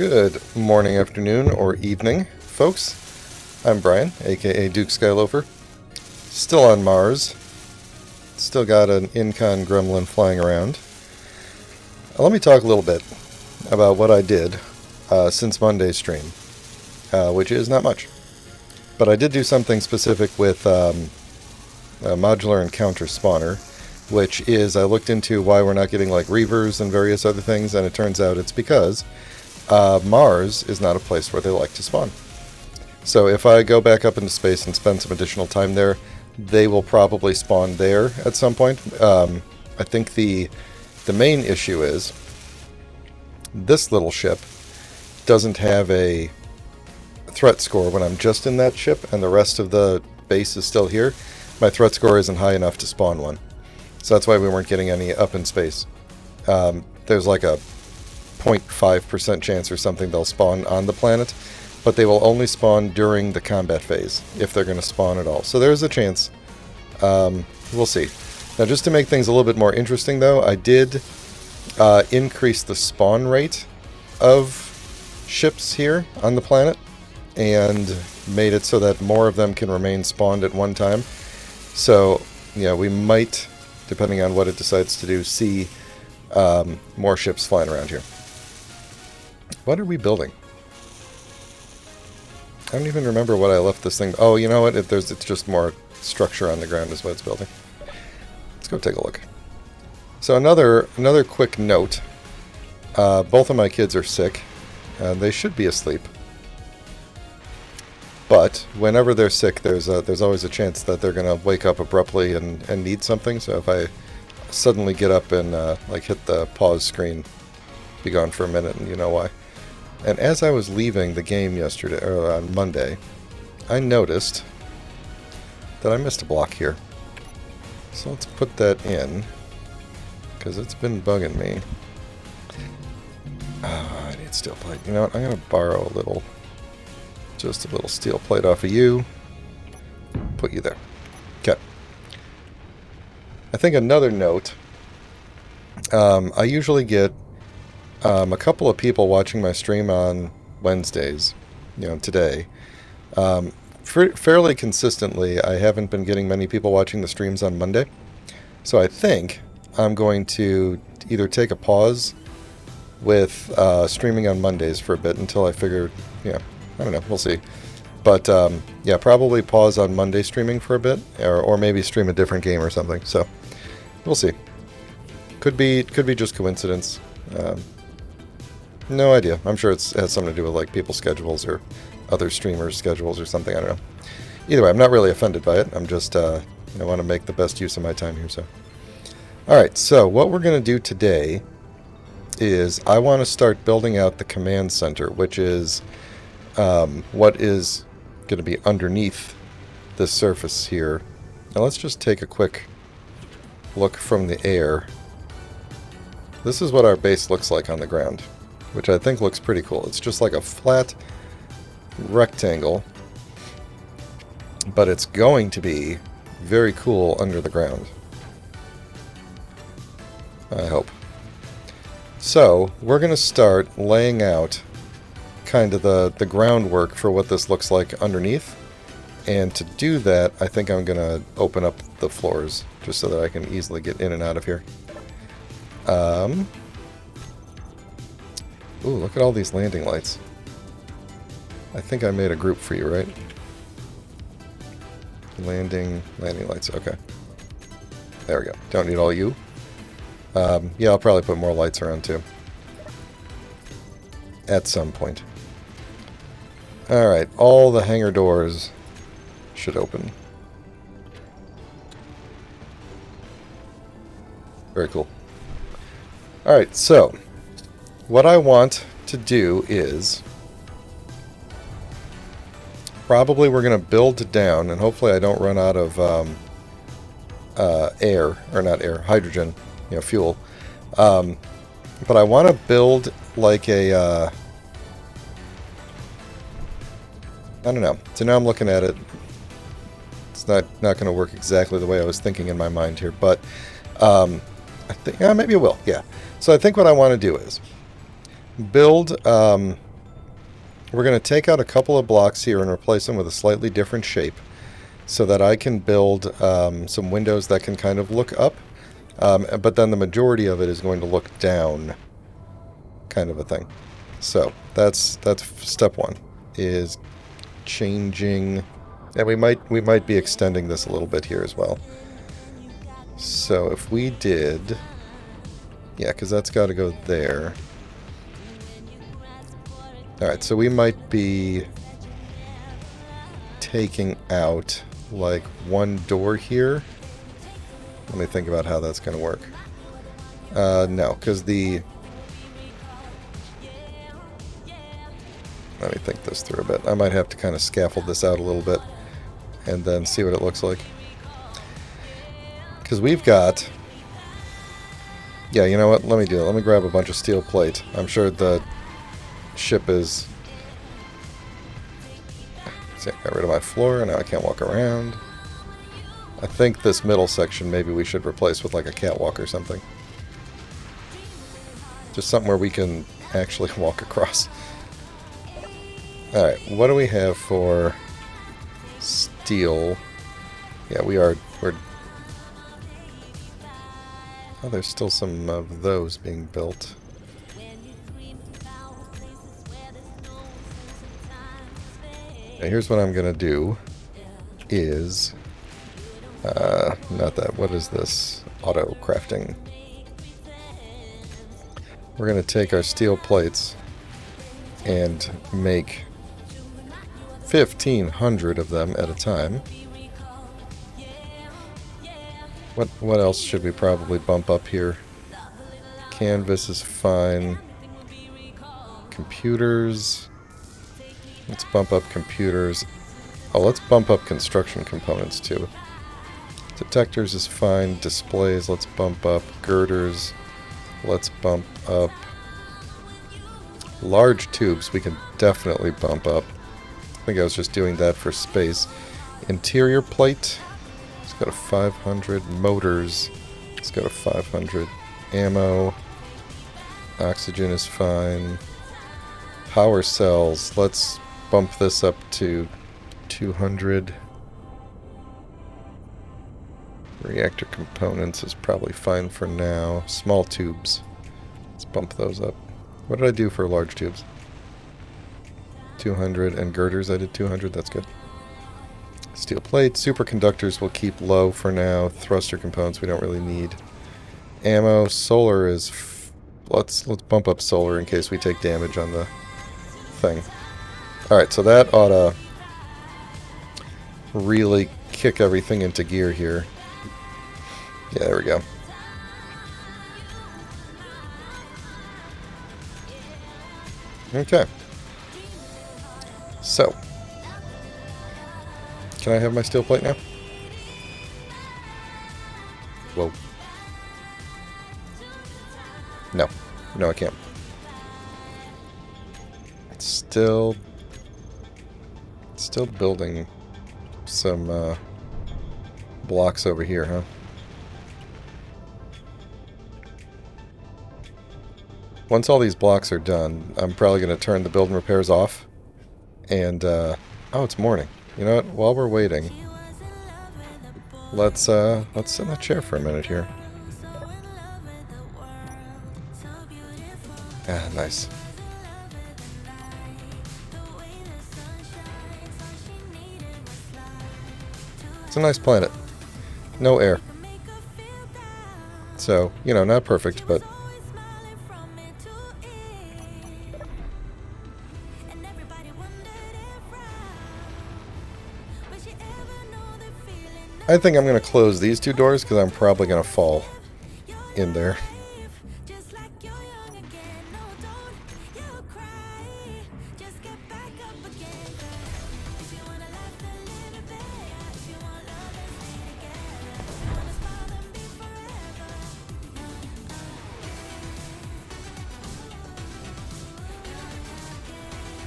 Good morning, afternoon, or evening, folks. I'm Brian, aka Duke Skyloafer. Still on Mars. Still got an Incon gremlin flying around. Let me talk a little bit about what I did since Monday's stream, which is not much. But I did do something specific with a modular encounter spawner, which is I looked into why we're not getting like Reavers and various other things, and it turns out it's because Mars is not a place where they like to spawn. So if I go back up into space and spend some additional time there, they will probably spawn there at some point. I think the main issue is this little ship doesn't have a threat score when I'm just in that ship and the rest of the base is still here. My threat score isn't high enough to spawn one. So that's why we weren't getting any up in space. There's like a 0.5% chance or something they'll spawn on the planet, but they will only spawn during the combat phase, if they're going to spawn at all. So there's a chance. We'll see. Now, just to make things a little bit more interesting, though, I did increase the spawn rate of ships here on the planet, and made it so that more of them can remain spawned at one time. So, yeah, we might, depending on what it decides to do, see more ships flying around here. What are we building? I don't even remember what I left this thing. Oh, you know what? It's just more structure on the ground is what it's building. Let's go take a look. So another quick note. Both of my kids are sick. They should be asleep. But whenever they're sick, there's always a chance that they're going to wake up abruptly and need something. So if I suddenly get up and like hit the pause screen, be gone for a minute, and you know why. And as I was leaving the game yesterday, or on Monday, I noticed that I missed a block here. So let's put that in, because it's been bugging me. I need steel plate. You know what? I'm going to borrow just a little steel plate off of you. Put you there. Okay. I think another note, I usually get a couple of people watching my stream on Wednesdays, today. Fairly consistently, I haven't been getting many people watching the streams on Monday. So I think I'm going to either take a pause with streaming on Mondays for a bit until I figure, I don't know, we'll see. But yeah, probably pause on Monday streaming for a bit, or maybe stream a different game or something. So we'll see. Could be just coincidence. No idea. I'm sure it has something to do with like people's schedules or other streamers' schedules or something. I don't know. Either way, I'm not really offended by it. I'm just I want to make the best use of my time here. So, all right. So what we're going to do today is I want to start building out the command center, which is what is going to be underneath this surface here. Now let's just take a quick look from the air. This is what our base looks like on the ground, which I think looks pretty cool. It's just like a flat rectangle, but it's going to be very cool under the ground. I hope. So, we're going to start laying out kind of the groundwork for what this looks like underneath. And to do that, I think I'm going to open up the floors just so that I can easily get in and out of here. Ooh, look at all these landing lights. I think I made a group for you, right? Landing lights, okay. There we go. Don't need all you. Yeah, I'll probably put more lights around too. At some point. Alright, all the hangar doors should open. Very cool. Alright, so what I want to do is probably we're going to build down, and hopefully I don't run out of hydrogen, fuel. But I want to build like a, I don't know. So now I'm looking at it. It's not going to work exactly the way I was thinking in my mind here, but I think maybe it will. Yeah. So I think what I want to do is build We're going to take out a couple of blocks here and replace them with a slightly different shape so that I can build some windows that can kind of look up, but then the majority of it is going to look down, kind of a thing. So that's step one, is changing, and we might be extending this a little bit here as well. So if we did, yeah, because that's got to go there. Alright, so we might be taking out like one door here. Let me think about how that's going to work. No, because the... Let me think this through a bit. I might have to kind of scaffold this out a little bit and then see what it looks like. Because we've got... Yeah, you know what? Let me do it. Let me grab a bunch of steel plate. I'm sure the ship is... See, I got rid of my floor, and now I can't walk around. I think this middle section maybe we should replace with like a catwalk or something. Just something where we can actually walk across. Alright, what do we have for steel? Yeah, we're... Oh, there's still some of those being built. Now, here's what I'm going to do is... not that. What is this? Auto crafting. We're going to take our steel plates and make 1,500 of them at a time. What else should we probably bump up here? Canvas is fine. Computers. Let's bump up computers. Oh, let's bump up construction components too. Detectors is fine. Displays, let's bump up. Girders, let's bump up. Large tubes, we can definitely bump up. I think I was just doing that for space. Interior plate, let's go to 500. Motors, let's go to 500. Ammo, oxygen is fine. Power cells, let's bump this up to 200. Reactor components is probably fine for now. Small tubes, let's bump those up. What did I do for large tubes? 200, and girders I did 200, that's good. Steel plates, superconductors we'll keep low for now. Thruster components we don't really need. Ammo, solar is... let's bump up solar in case we take damage on the thing. Alright, so that ought to really kick everything into gear here. Yeah, there we go. Okay. So. Can I have my steel plate now? Whoa. No. No, I can't. It's still building some blocks over here, huh? Once all these blocks are done, I'm probably going to turn the build and repairs off. And, oh, it's morning. You know what? While we're waiting, let's sit in the chair for a minute here. Ah, nice. It's a nice planet. No air. So, you know, not perfect, but... I think I'm going to close these two doors because I'm probably going to fall in there.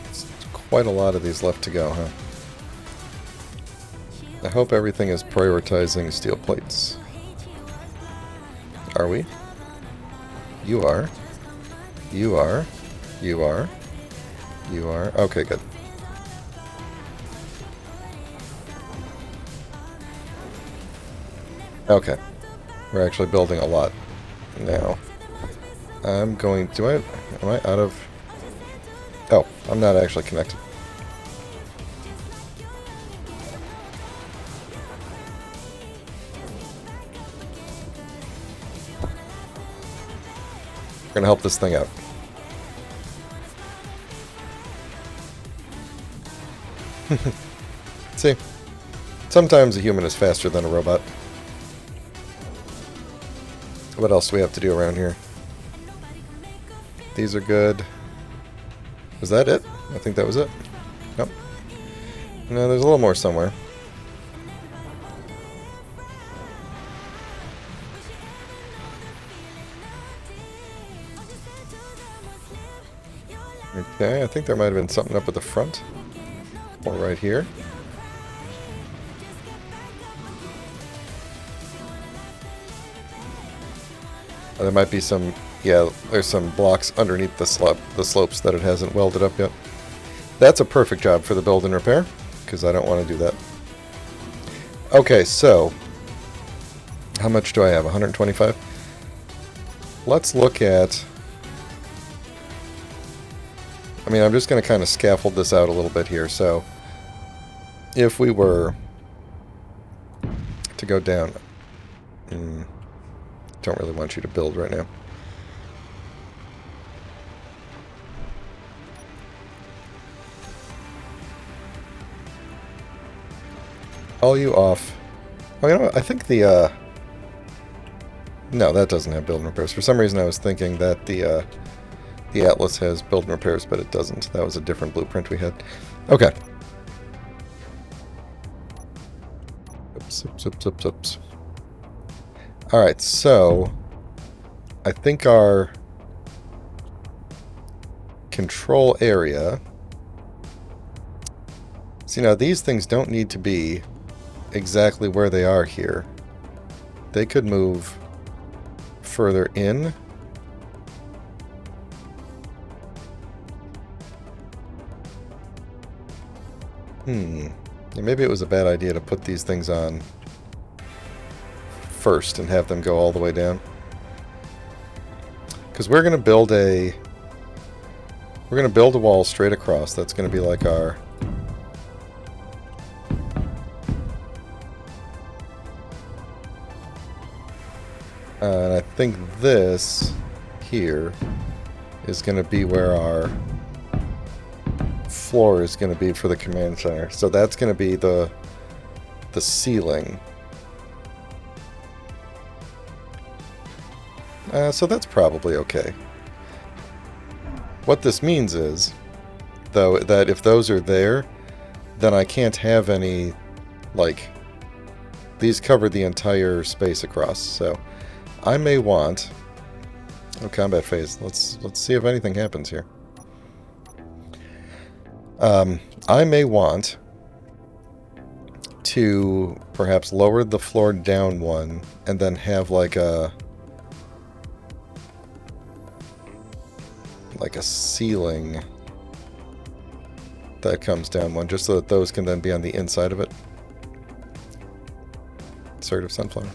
It's quite a lot of these left to go, huh? I hope everything is prioritizing steel plates. Are we? You are. You are. You are. You are? Okay, good. Okay. We're actually building a lot now. I'm going... am I out of... Oh, I'm not actually connected. We're gonna help this thing out. See? Sometimes a human is faster than a robot. What else do we have to do around here? These are good. Was that it? I think that was it. Nope. No, there's a little more somewhere. Okay, I think there might have been something up at the front. Or right here. There might be some... Yeah, there's some blocks underneath the slopes that it hasn't welded up yet. That's a perfect job for the build and repair, because I don't want to do that. Okay, so... How much do I have? 125? Let's look at... I mean, I'm just going to kind of scaffold this out a little bit here, so... If we were to go down... Don't really want you to build right now. All you off. Oh, you know what? I think the, no, that doesn't have build and repairs. For some reason I was thinking that the Atlas has build and repairs, but it doesn't. That was a different blueprint we had. Okay. Oops. Alright, so I think our control area... See, now these things don't need to be exactly where they are here. They could move further in. Yeah, maybe it was a bad idea to put these things on first and have them go all the way down. Because we're going to build a wall straight across. That's going to be like our... and I think this here is going to be where our floor is going to be for the command center. So that's going to be the ceiling. So that's probably okay. What this means is, though, that if those are there, then I can't have any, like, these cover the entire space across. So I may want... Oh, combat phase. Let's see if anything happens here. I may want to perhaps lower the floor down one and then have like a ceiling that comes down one, just so that those can then be on the inside of it. Sort of sunflower.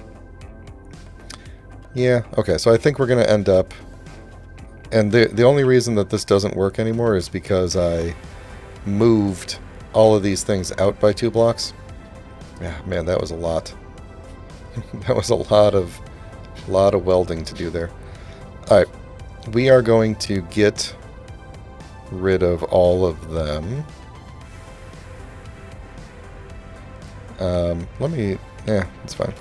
Yeah, okay, so I think we're going to end up... And the only reason that this doesn't work anymore is because I moved all of these things out by 2 blocks. Yeah, man, that was a lot. That was a lot of welding to do there. Alright, we are going to get rid of all of them. Yeah, it's fine.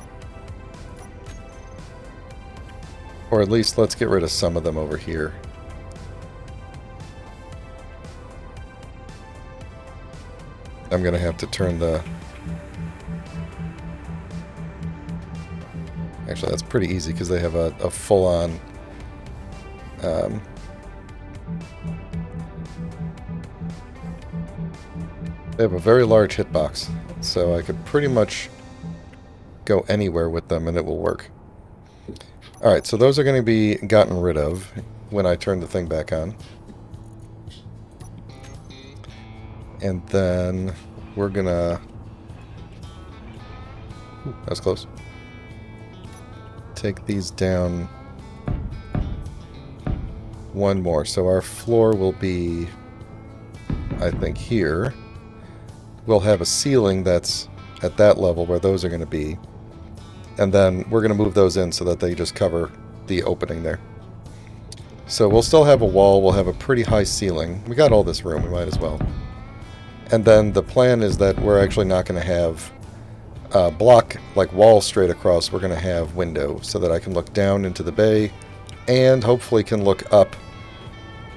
Or at least let's get rid of some of them over here. I'm gonna have to turn the... Actually, that's pretty easy because they have a full-on... They have a very large hitbox, so I could pretty much go anywhere with them and it will work. Alright, so those are going to be gotten rid of when I turn the thing back on. And then we're gonna... Ooh, that was close. Take these down one more. So our floor will be, I think, here. We'll have a ceiling that's at that level where those are going to be. And then we're going to move those in so that they just cover the opening there. So we'll still have a wall. We'll have a pretty high ceiling. We got all this room. We might as well. And then the plan is that we're actually not going to have block, like wall straight across. We're going to have window so that I can look down into the bay and hopefully can look up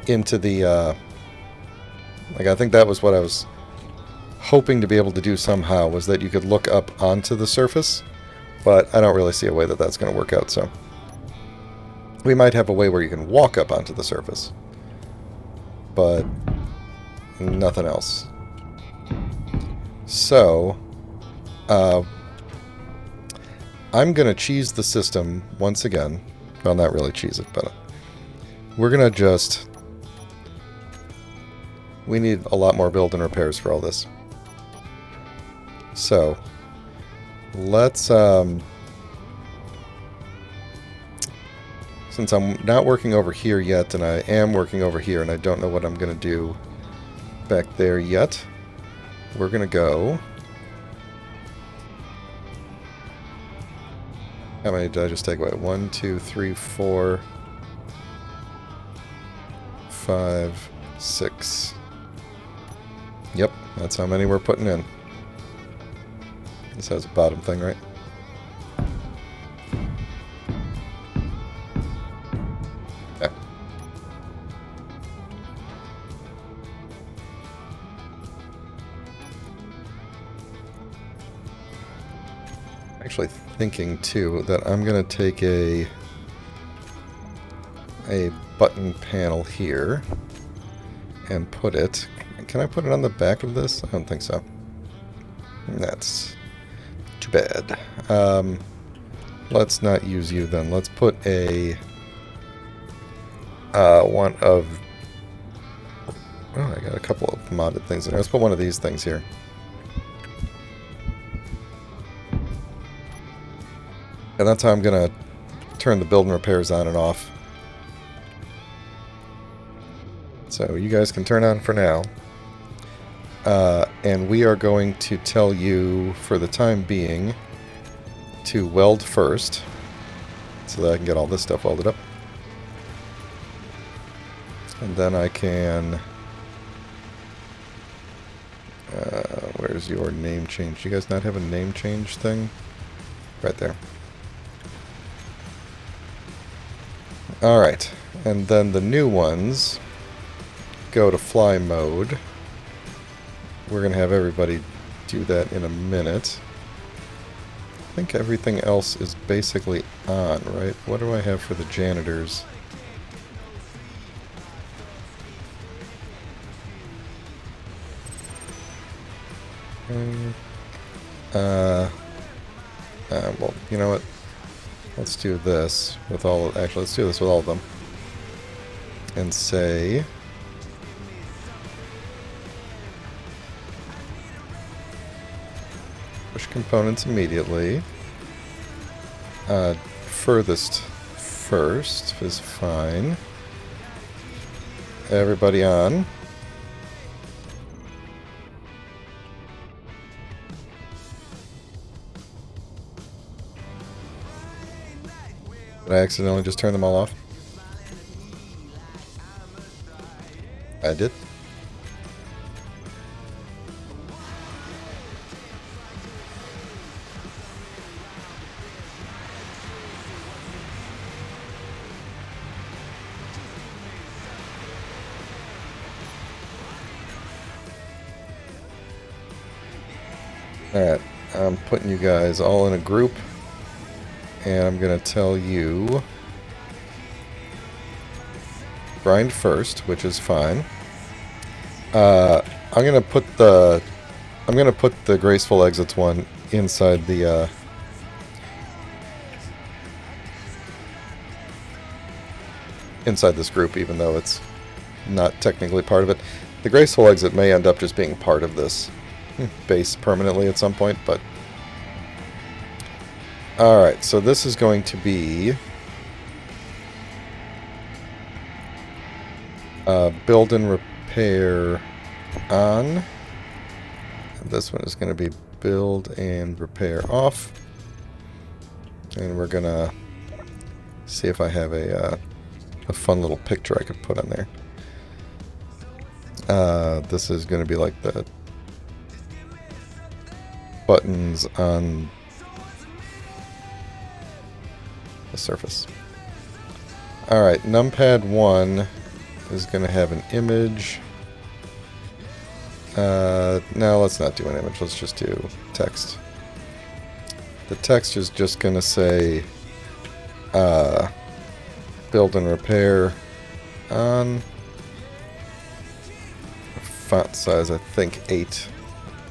into the... like, I think that was what I was hoping to be able to do somehow, was that you could look up onto the surface, but I don't really see a way that that's going to work out, so... We might have a way where you can walk up onto the surface, but nothing else. So, I'm going to cheese the system once again. Well, not really cheese it, but we're going to just... We need a lot more build and repairs for all this. So, let's... Since I'm not working over here yet, and I am working over here, and I don't know what I'm going to do back there yet, we're going to go... How many did I just take away? 1, 2, 3, 4, 5, 6. Yep, that's how many we're putting in. This has a bottom thing, right? Yeah. Actually thinking too that I'm gonna take a button panel here and put it... Can I put it on the back of this? I don't think so. That's too bad. Let's not use you then. Let's put a one of... Oh, I got a couple of modded things in there. Let's put one of these things here. And that's how I'm going to turn the build and repairs on and off. So you guys can turn on for now. And we are going to tell you, for the time being, to weld first. So that I can get all this stuff welded up. And then I can... where's your name change? Do you guys not have a name change thing? Right there. Alright, and then the new ones go to fly mode. We're going to have everybody do that in a minute. I think everything else is basically on, right? What do I have for the janitors? Well, you know what? Let's do this with all of... Actually, let's do this with all of them. And say... Push components immediately. Furthest first is fine. Everybody on. Did I accidentally just turn them all off? I did. Alright, I'm putting you guys all in a group. And I'm going to tell you grind first, which is fine. I'm going to put the graceful exits one inside the inside this group, even though it's not technically part of it. The graceful exit may end up just being part of this base permanently at some point, but... Alright, so this is going to be... build and repair on. And this one is going to be build and repair off. And we're going to see if I have a fun little picture I could put on there. This is going to be like the buttons on the surface. Alright, numpad 1 is going to have an image. No, let's not do an image. Let's just do text. The text is just going to say build and repair on. Font size, I think 8.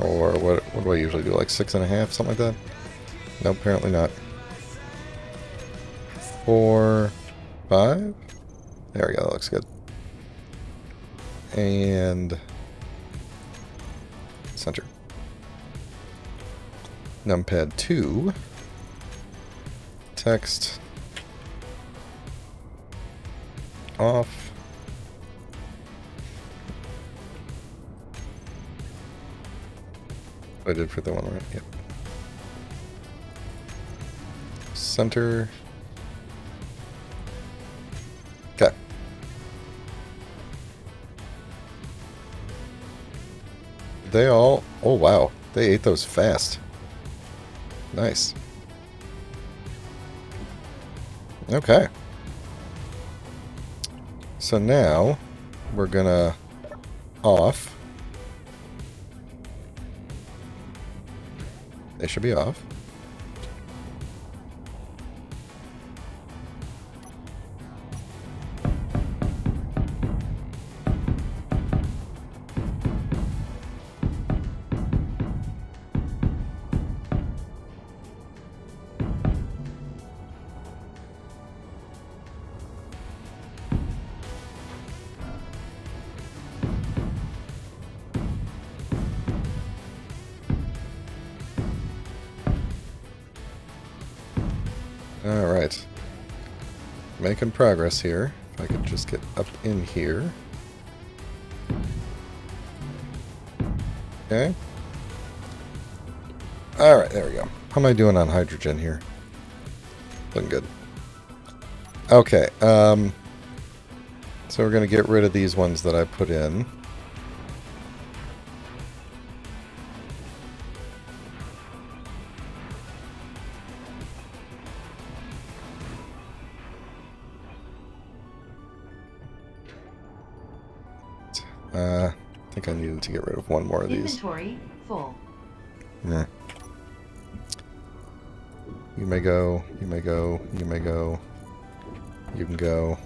Or what do I usually do? Like 6.5, something like that? No, apparently not. 4, 5. There we go, that looks good. And center. Numpad 2. Text. Off. I did for the one, right? Yep. Center. Okay. They all... Oh, wow. They ate those fast. Nice. Okay. So now, we're gonna off. They should be off. Alright. Making progress here. If I could just get up in here. Okay. Alright, there we go. How am I doing on hydrogen here? Looking good. Okay, so we're going to get rid of these ones that I put in. I think I needed to get rid of one more of these. Inventory full. Yeah. You may go, you may go, you may go. You can go.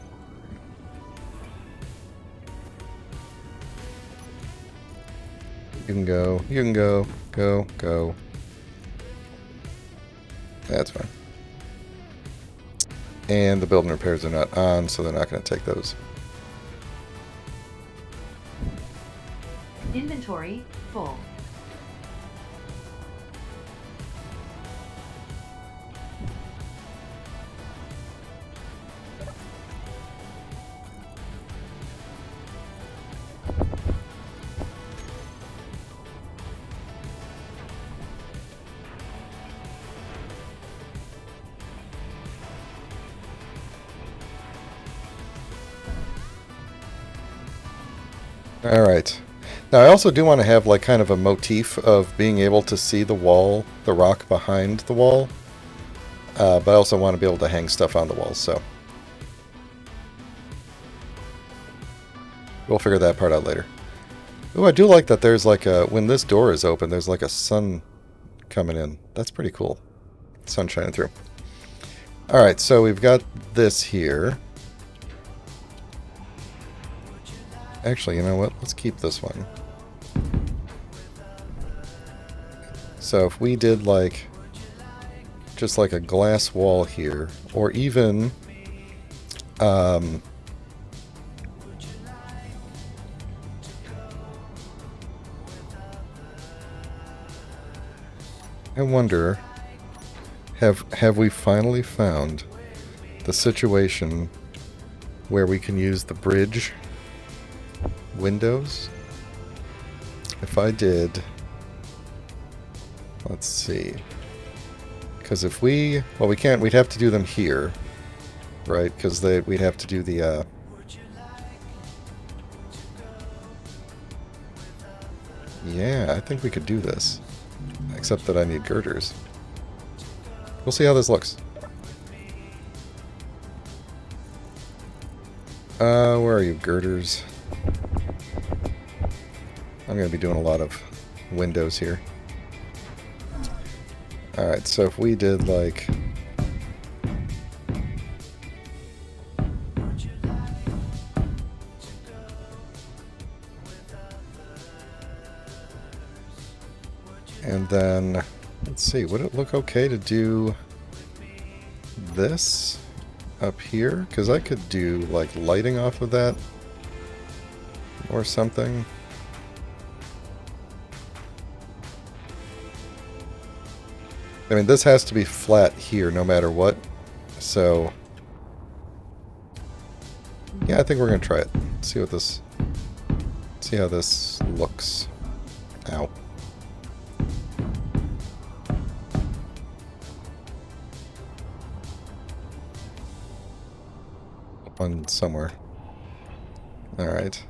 You can go, you can go, go. That's fine. And the build and repairs are not on, so they're not going to take those. Inventory full. All right. Now I also do want to have like kind of a motif of being able to see the wall, the rock behind the wall. But I also want to be able to hang stuff on the walls, so. We'll figure that part out later. Ooh, I do like that there's like a, when this door is open, there's like a sun coming in. That's pretty cool. Sun shining through. Alright, so we've got this here. Actually, you know what? Let's keep this one. So if we did like just like a glass wall here, or even I wonder, have we finally found the situation where we can use the bridge windows? If I did, let's see. Because if we, well, we can't, we'd have to do them here, right? Because we'd have to do the, yeah, I think we could do this. Except that I need girders. We'll see how this looks. Where are you, girders? I'm going to be doing a lot of windows here. Alright, so if we did like... And then, let's see, would it look okay to do this up here? Because I could do like lighting off of that or something. I mean, this has to be flat here no matter what, so yeah, I think we're gonna try it. See what this, see how this looks. Ow. One somewhere. Alright.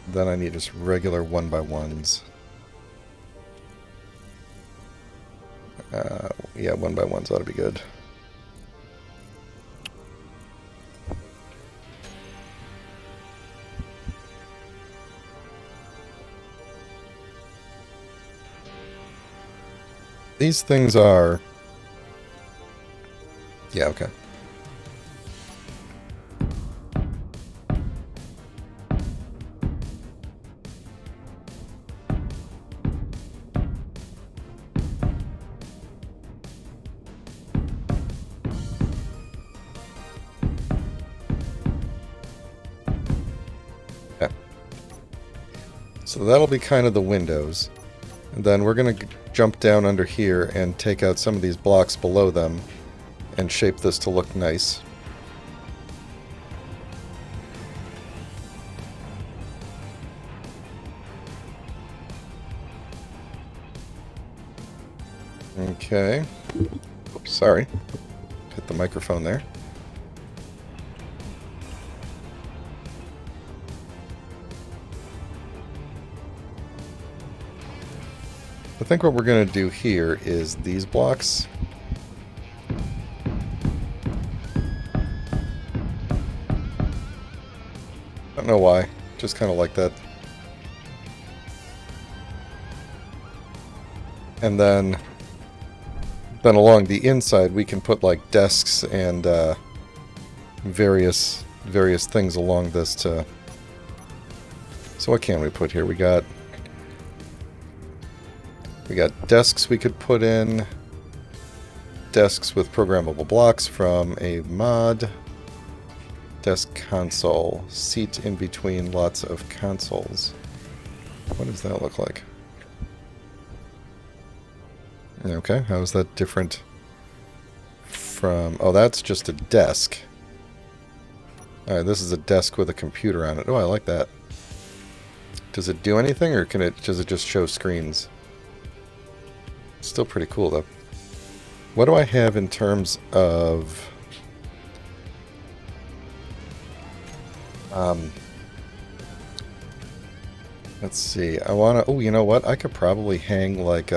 Then I need just regular 1x1s. Yeah, 1x1s ought to be good. These things are... Yeah, okay. Okay. So that'll be kind of the windows. And then we're going to jump down under here and take out some of these blocks below them and shape this to look nice. Okay. Oops, sorry. Hit the microphone there. I think what we're going to do here is these blocks. I don't know why, just kind of like that. And then along the inside we can put like desks and various things along this to... So what can we put here? We got desks we could put in, desks with programmable blocks from a mod. Desk console. Seat in between lots of consoles. What does that look like? Okay, how is that different from... Oh, that's just a desk. Alright, this is a desk with a computer on it. Oh, I like that. Does it do anything, or does it just show screens? Still pretty cool, though. What do I have in terms of... let's see. I want to... Oh, you know what? I could probably hang, like,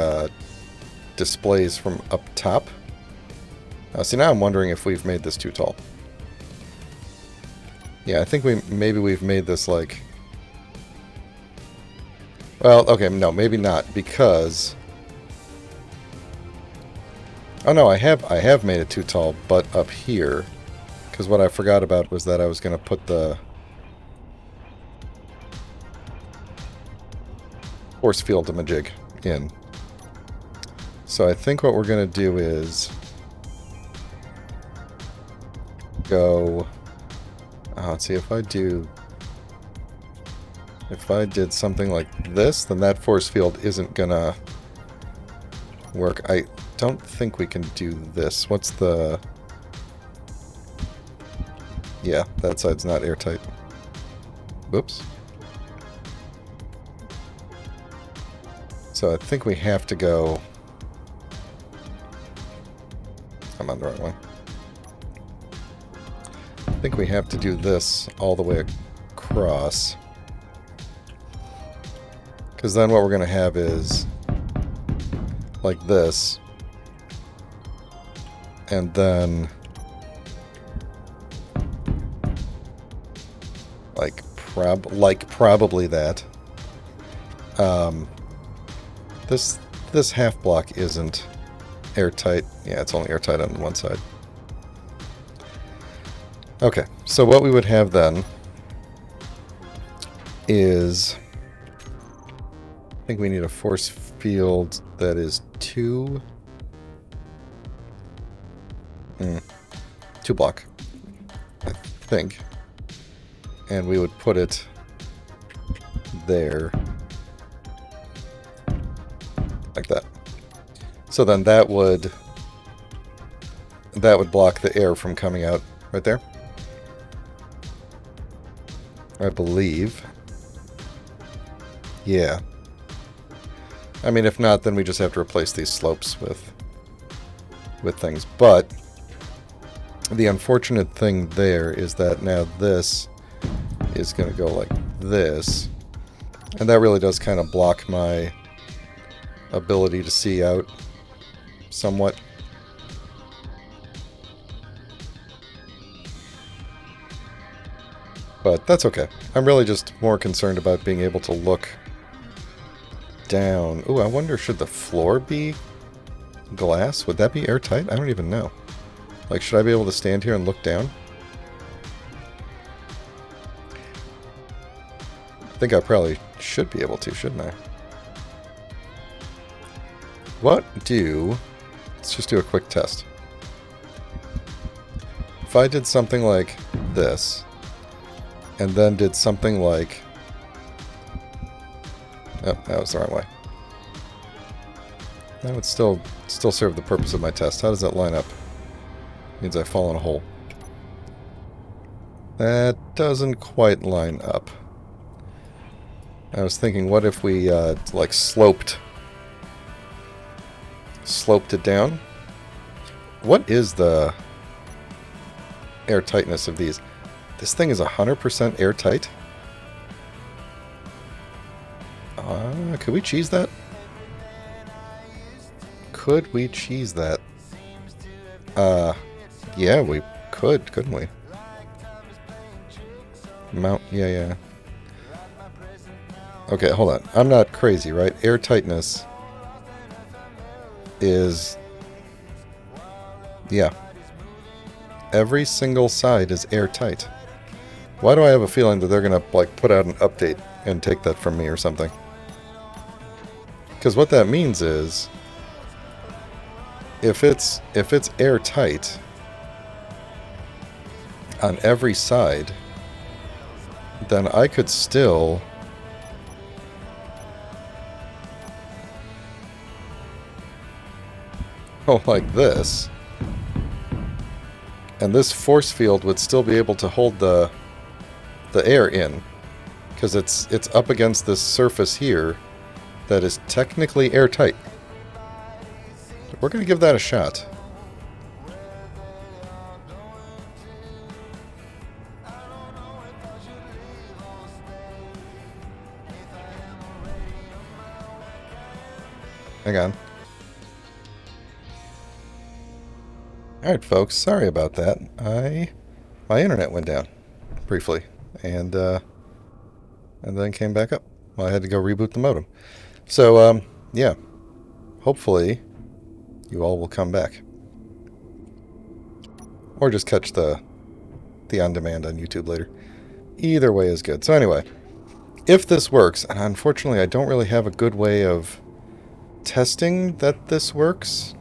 displays from up top. See, now I'm wondering if we've made this too tall. Yeah, I think maybe we've made this, like... Well, okay, no, maybe not, because... Oh, no, I have made it too tall, but up here... Because what I forgot about was that I was going to put the... force field thingamajig in. So I think what we're going to do is go... let's see if I do... if I did something like this, then that force field isn't gonna work. I don't think we can do this. What's the... Yeah, that side's not airtight. Whoops. So I think we have to go... I'm on the wrong one. I think we have to do this all the way across. Because then what we're going to have is like this. And then like probably that. This half block isn't airtight. Yeah, it's only airtight on one side. Okay, so what we would have then is, I think we need a force field that is two block, I think. And we would put it there. Like that. So then that would block the air from coming out right there. I believe. Yeah. I mean, if not, then we just have to replace these slopes with things. But the unfortunate thing there is that now this is going to go like this. And that really does kind of block my ability to see out somewhat. But that's okay. I'm really just more concerned about being able to look down. Ooh, I wonder, should the floor be glass? Would that be airtight? I don't even know. Like, should I be able to stand here and look down? I think I probably should be able to, shouldn't I? Let's just do a quick test. If I did something like this, and then did something like... Oh, that was the wrong way. That would still serve the purpose of my test. How does that line up? Means I fall in a hole. That doesn't quite line up. I was thinking, what if we, like, sloped it down? What is the airtightness of these? This thing is 100% airtight? Could we cheese that? Could we cheese that? Yeah, we could, couldn't we? Yeah. Okay, hold on. I'm not crazy, right? Airtightness is... Yeah. Every single side is airtight. Why do I have a feeling that they're gonna, like, put out an update and take that from me or something? Because what that means is, if it's airtight on every side, then I could still go like this, and this force field would still be able to hold the air in, because it's up against this surface here that is technically airtight. We're going to give that a shot. Hang on. Alright, folks, sorry about that. My internet went down briefly, and then came back up. Well, I had to go reboot the modem. So, yeah. Hopefully, you all will come back. Or just catch the on-demand on YouTube later. Either way is good. So anyway, if this works, and unfortunately I don't really have a good way of testing that this works.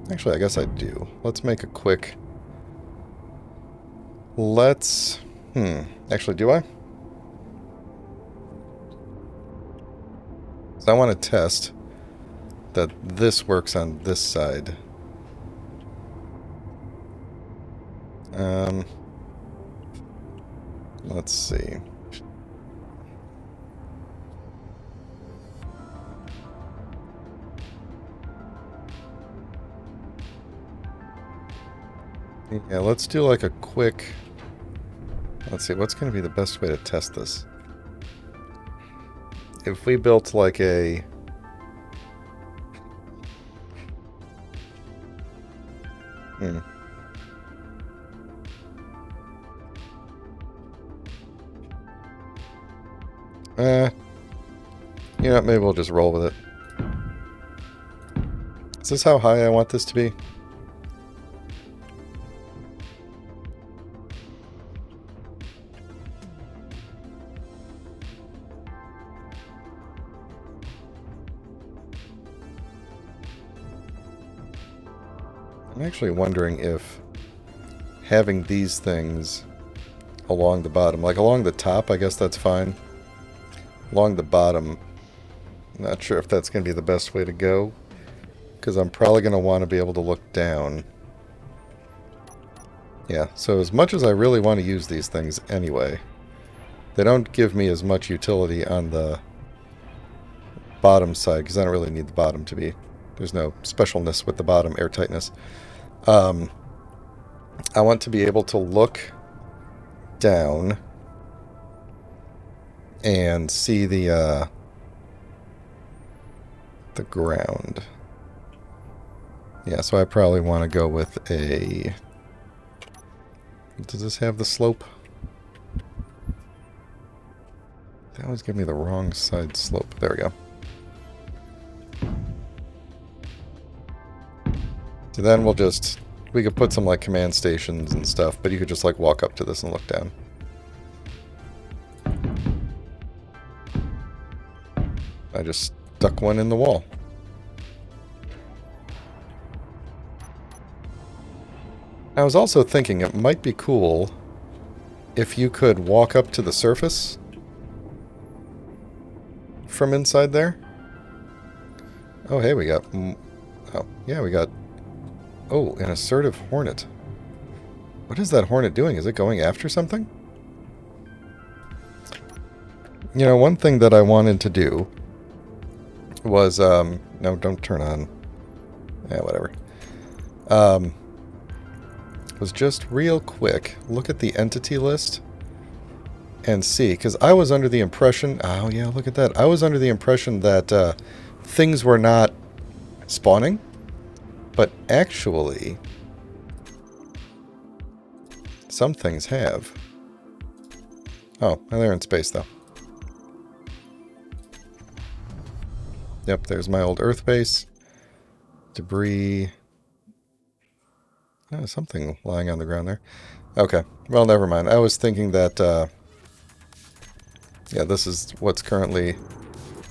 Actually, I guess I do. Let's make a quick... Actually, do I? So I want to test that this works on this side. Let's see. Yeah, let's do like a quick... Let's see, what's going to be the best way to test this? If we built like a... You know what, maybe we'll just roll with it. Is this how high I want this to be? I'm actually wondering if having these things along the bottom, like along the top, I guess that's fine. Along the bottom, not sure if that's going to be the best way to go, because I'm probably going to want to be able to look down. Yeah, so as much as I really want to use these things anyway, they don't give me as much utility on the bottom side, because I don't really need the bottom to be... There's no specialness with the bottom, airtightness. I want to be able to look down and see the ground. Yeah, so I probably want to go with a... Does this have the slope? They always give me the wrong side slope. There we go. So then we'll just... We could put some like command stations and stuff, but you could just like walk up to this and look down. I just stuck one in the wall. I was also thinking it might be cool if you could walk up to the surface from inside there. Oh, hey, we got... Oh, yeah, we got... Oh, an assertive hornet. What is that hornet doing? Is it going after something? You know, one thing that I wanted to do was, no, don't turn on. Yeah, whatever. Was just real quick look at the entity list and see, because I was under the impression... Oh, yeah, look at that. I was under the impression that things were not spawning, but actually some things have. Oh, they're in space, though. Yep, there's my old Earth base. Debris. Oh, something lying on the ground there. Okay, well, never mind. I was thinking that, yeah, this is what's currently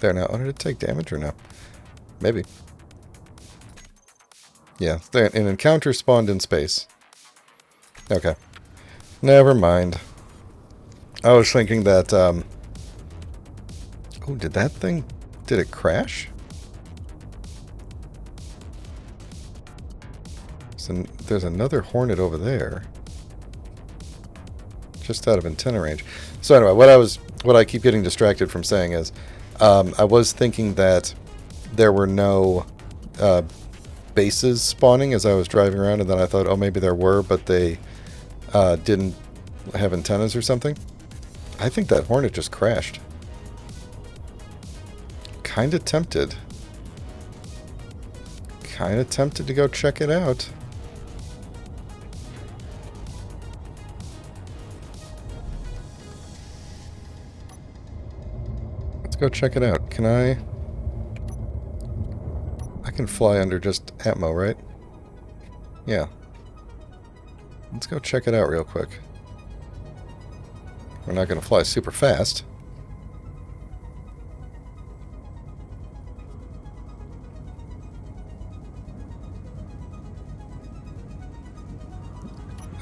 there now. Oh, did it take damage or no? Maybe. Yeah, an encounter spawned in space. Okay. Never mind. I was thinking that, oh, did that thing... Did it crash? So there's another hornet over there. Just out of antenna range. So anyway, what I keep getting distracted from saying is, I was thinking that there were no bases spawning as I was driving around, and then I thought, oh, maybe there were, but they didn't have antennas or something. I think that hornet just crashed. Kinda tempted. Kinda tempted to go check it out. Let's go check it out. Can I... I can fly under just Atmo, right? Yeah. Let's go check it out real quick. We're not going to fly super fast.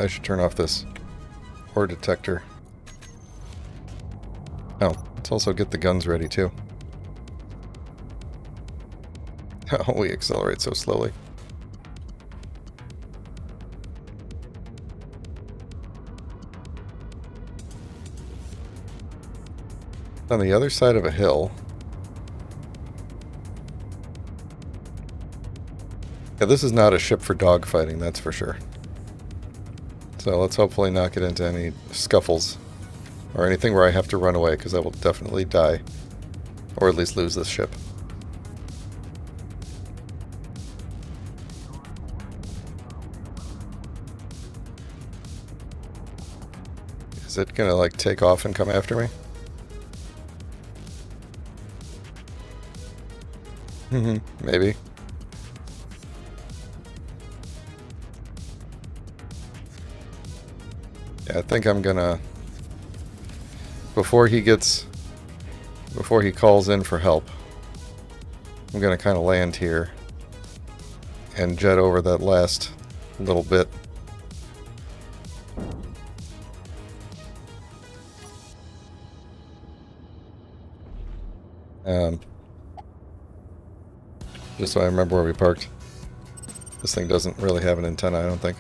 I should turn off this ore detector. Oh, let's also get the guns ready too. Oh, we accelerate so slowly. On the other side of a hill. Yeah, this is not a ship for dogfighting, that's for sure. So let's hopefully not get into any scuffles or anything where I have to run away, because I will definitely die. Or at least lose this ship. Is it gonna, like, take off and come after me? Maybe. Yeah, I think I'm gonna... Before he calls in for help, I'm gonna kind of land here and jet over that last little bit. Just so I remember where we parked. This thing doesn't really have an antenna, I don't think.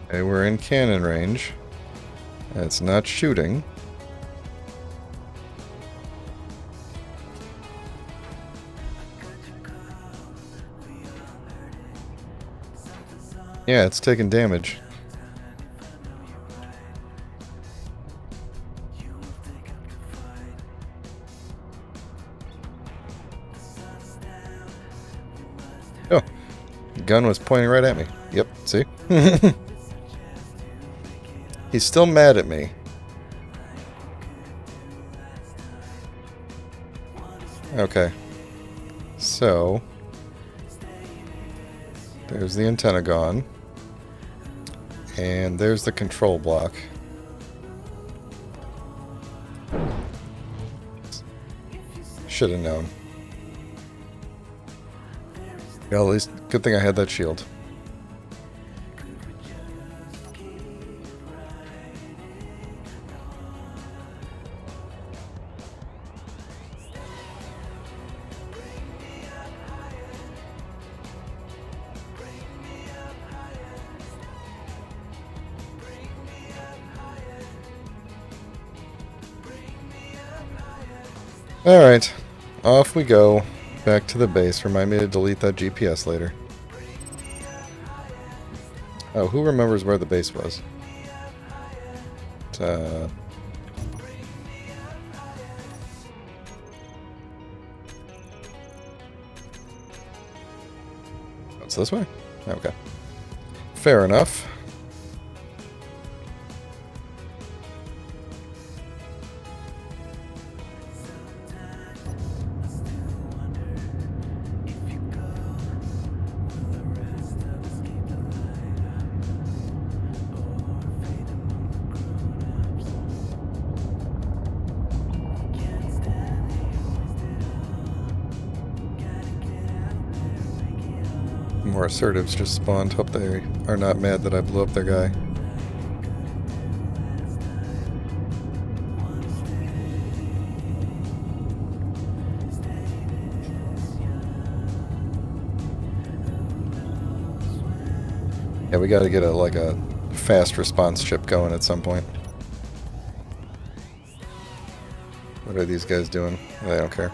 Okay, we're in cannon range. It's not shooting. Yeah, it's taking damage. Oh, the gun was pointing right at me. Yep, see? He's still mad at me. Okay. So, there's the antenna gone. And there's the control block. Should have known. Well, at least, good thing I had that shield. Alright, off we go. Back to the base. Remind me to delete that GPS later. Oh, who remembers where the base was? It's this way? Okay. Fair enough. More assertives just spawned. Hope they are not mad that I blew up their guy. Yeah, we gotta get a fast response ship going at some point. What are these guys doing? They don't care.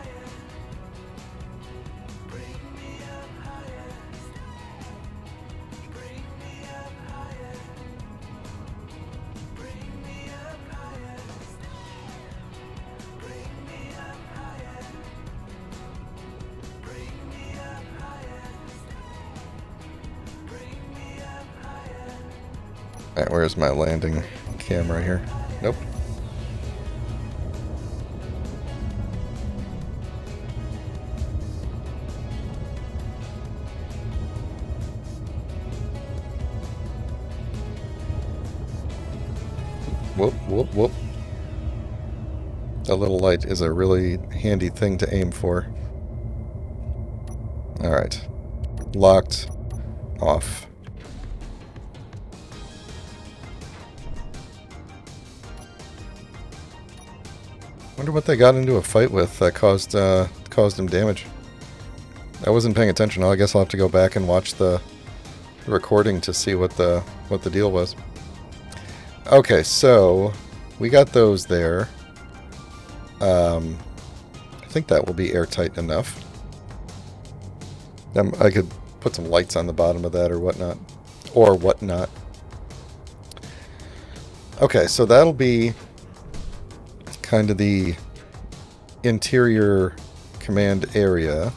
Alright, where's my landing camera here? Nope. Whoop, whoop, whoop. That little light is a really handy thing to aim for. Alright. Locked. Off. Wonder what they got into a fight with that caused him damage. I wasn't paying attention. I guess I'll have to go back and watch the recording to see what the deal was. Okay, so we got those there. I think that will be airtight enough. I could put some lights on the bottom of that or whatnot. Or whatnot. Okay, so that'll be kind of the interior command area.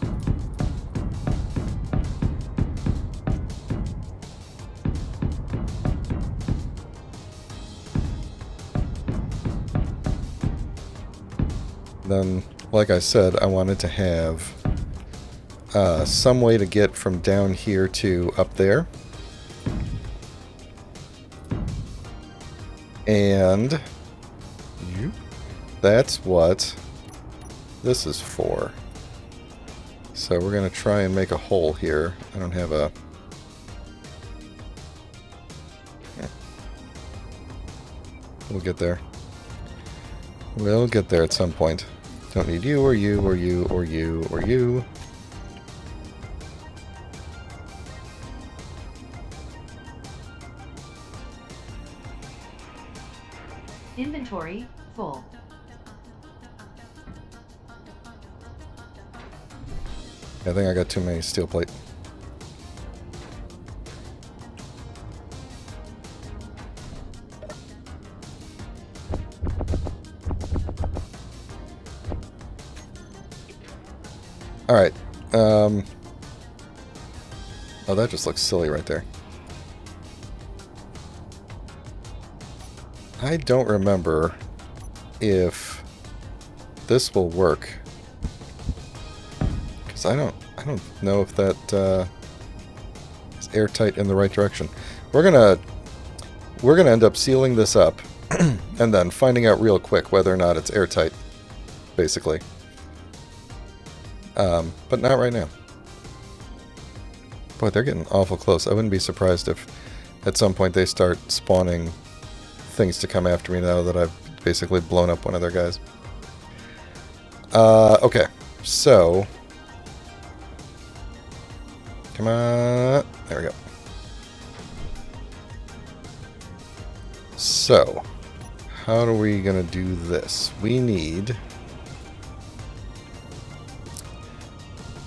Then, like I said, I wanted to have some way to get from down here to up there. And that's what this is for. So we're going to try and make a hole here. I don't have a... We'll get there. We'll get there at some point. Don't need you or you or you or you or you. Inventory full. I think I got too many steel plate. Alright. Oh, that just looks silly right there. I don't remember if this will work. Because I don't know if that is airtight in the right direction. We're gonna end up sealing this up and then finding out real quick whether or not it's airtight, basically. But not right now. Boy, they're getting awful close. I wouldn't be surprised if at some point they start spawning things to come after me now that I've basically blown up one of their guys. Okay, so... Come on. There we go. So, how are we going to do this? We need...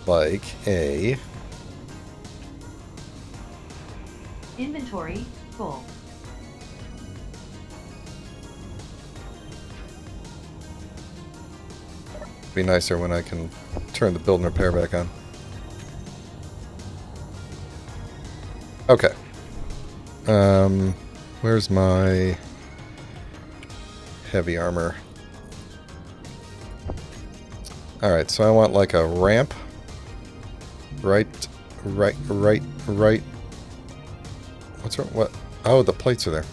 like a... Inventory full. Be nicer when I can turn the build and repair back on. Okay. Where's my heavy armor? Alright, so I want like a ramp. Right. What's wrong? What? Oh, the plates are there.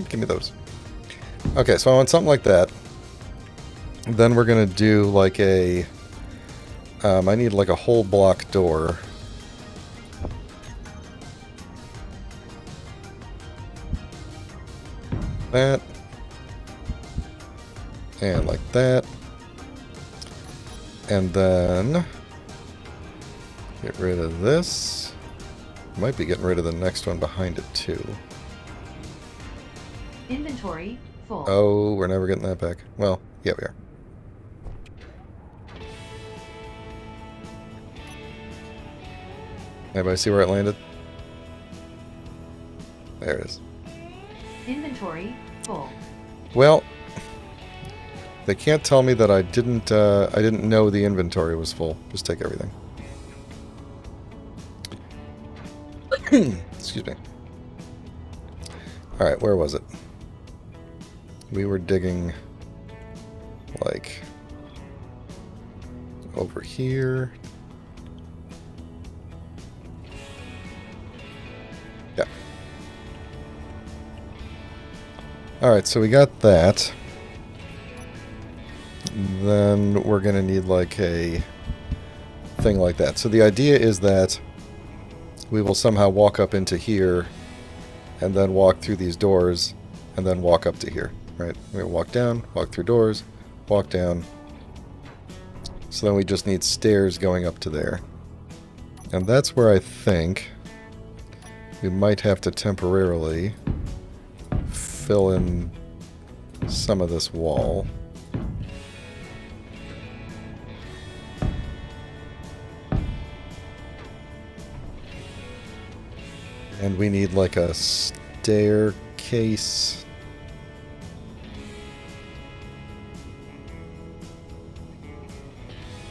Give me those. Okay, so I want something like that. Then we're gonna do like a... I need like a whole block door. That. And like that. And then... get rid of this. Might be getting rid of the next one behind it too. Inventory full. Oh, we're never getting that back. Well, yeah, we are. Anybody see where it landed? There it is. Inventory full. Well, they can't tell me that I didn't know the inventory was full. Just take everything. Excuse me. Alright, where was it? We were digging like over here. Yeah. Alright, so we got that. Then we're gonna need like a thing like that. So the idea is that we will somehow walk up into here and then walk through these doors and then walk up to here, right? We walk down, walk through doors, walk down. So then we just need stairs going up to there. And that's where I think we might have to temporarily fill in some of this wall. And we need like a staircase.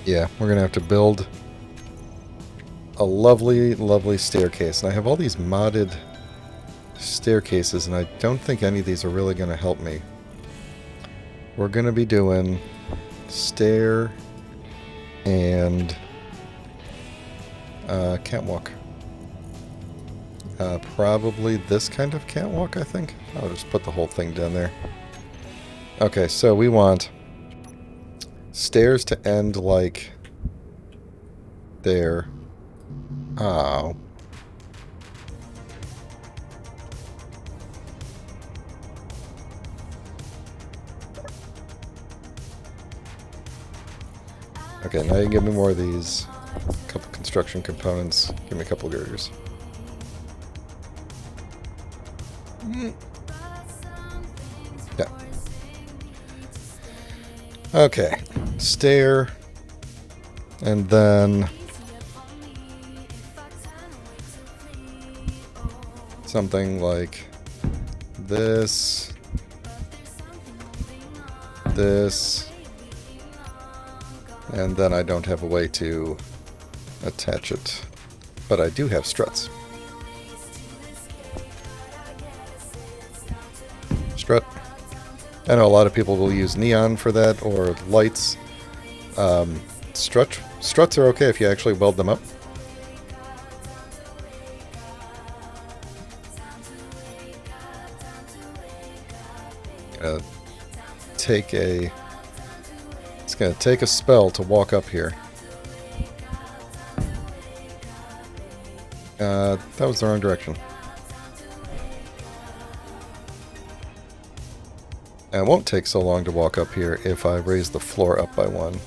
Yeah, we're going to have to build a lovely, lovely staircase. And I have all these modded staircases, and I don't think any of these are really going to help me. We're going to be doing stair and catwalk. Probably this kind of catwalk, I think. I'll just put the whole thing down there. Okay, so we want stairs to end like there. Oh. Okay, now you can give me more of these. A couple construction components. Give me a couple girders. Yeah. Okay. Stair. And then something like this. This. And then I don't have a way to attach it. But I do have struts. Strut. I know a lot of people will use neon for that, or lights. Struts are okay if you actually weld them up. It's gonna take a spell to walk up here. That was the wrong direction. And it won't take so long to walk up here if I raise the floor up by one.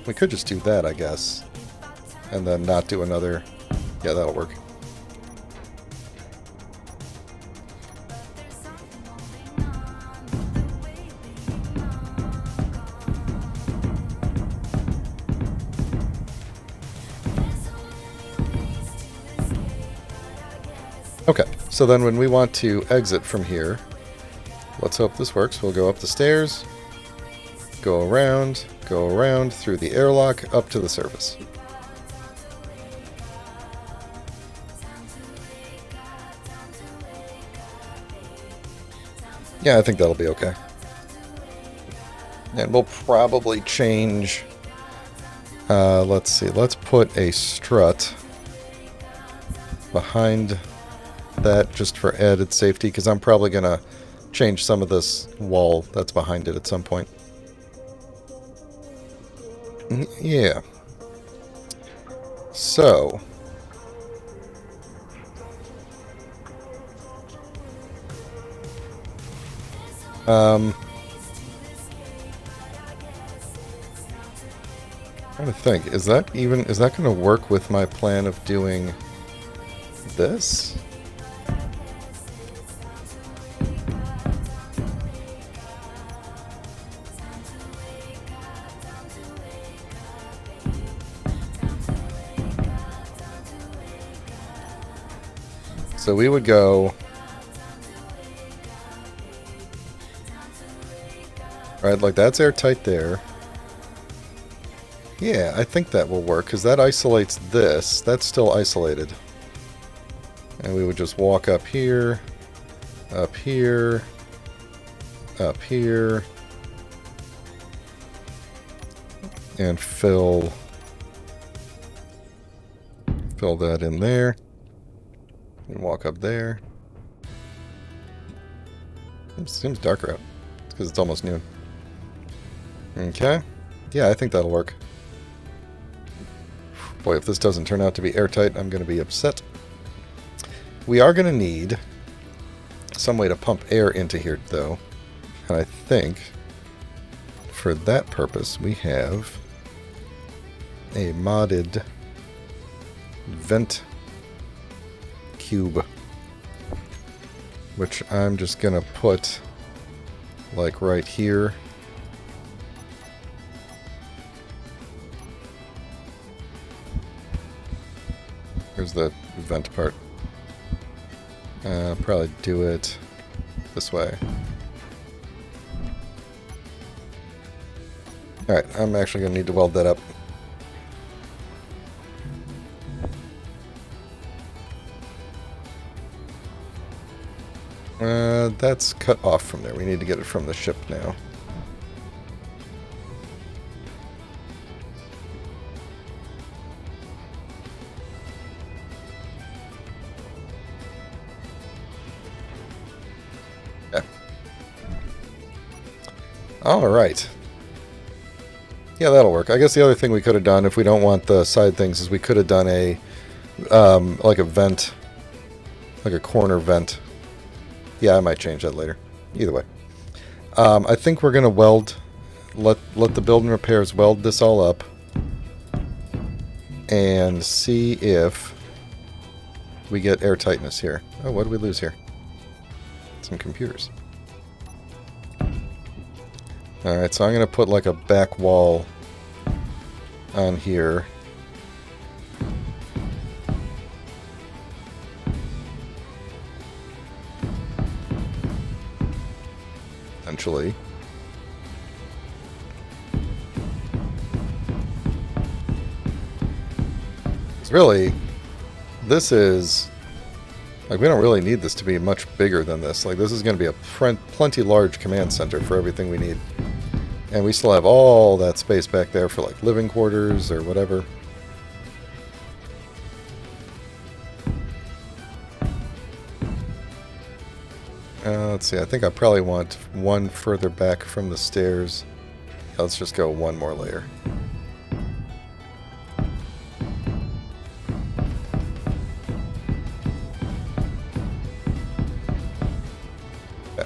We could just do that, I guess. And then not do another... Yeah, that'll work. Okay, so then when we want to exit from here, let's hope this works. We'll go up the stairs, go around through the airlock up to the surface. Yeah, I think that'll be okay. And we'll probably change... let's see, let's put a strut behind that just for added safety, because I'm probably going to change some of this wall that's behind it at some point. Yeah. So... I'm trying to think, is that going to work with my plan of doing this? So we would go... Right, like that's airtight there. Yeah, I think that will work, because that isolates this. That's still isolated. And we would just walk up here, up here, up here, and fill Fill that in there. And walk up there. It seems darker out. It's because it's almost noon. Okay. Yeah, I think that'll work. Boy, if this doesn't turn out to be airtight, I'm going to be upset. We are going to need some way to pump air into here, though. And I think for that purpose, we have a modded vent cube, which I'm just going to put like right here. Here's the vent part. Probably do it this way. Alright, I'm actually going to need to weld that up. That's cut off from there. We need to get it from the ship now. Alright. Yeah, that'll work. I guess the other thing we could have done, if we don't want the side things, is we could have done a, like a vent, like a corner vent. Yeah, I might change that later. Either way. I think we're going to weld, let the building repairs weld this all up, and see if we get air tightness here. Oh, what did we lose here? Some computers. Alright, so I'm going to put like a back wall on here. Essentially. Because really, this is... like, we don't really need this to be much bigger than this. Like, this is going to be a plenty large command center for everything we need. And we still have all that space back there for, like, living quarters or whatever. Let's see, I think I probably want one further back from the stairs. Let's just go one more layer. Yeah.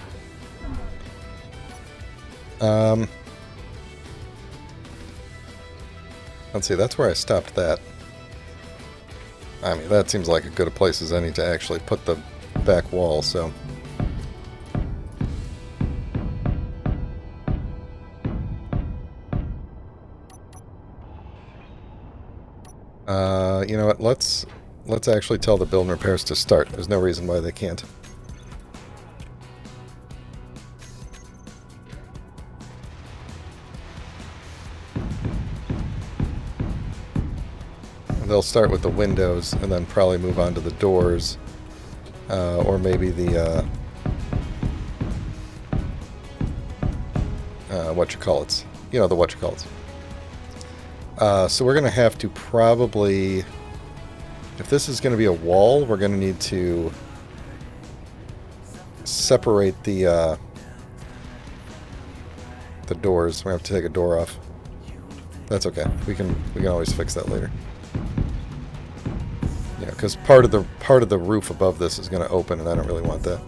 Let's see, that's where I stopped that. I mean, that seems like as good a place as any to actually put the back wall, so... you know what, let's actually tell the build and repairs to start. There's no reason why they can't. They'll start with the windows and then probably move on to the doors, or maybe the whatchamacallits. You know, the whatchamacallits. So we're going to have to probably, if this is going to be a wall, we're going to need to separate the doors. We have to take a door off. That's okay. We can always fix that later. Yeah, because part of the roof above this is going to open, and I don't really want that.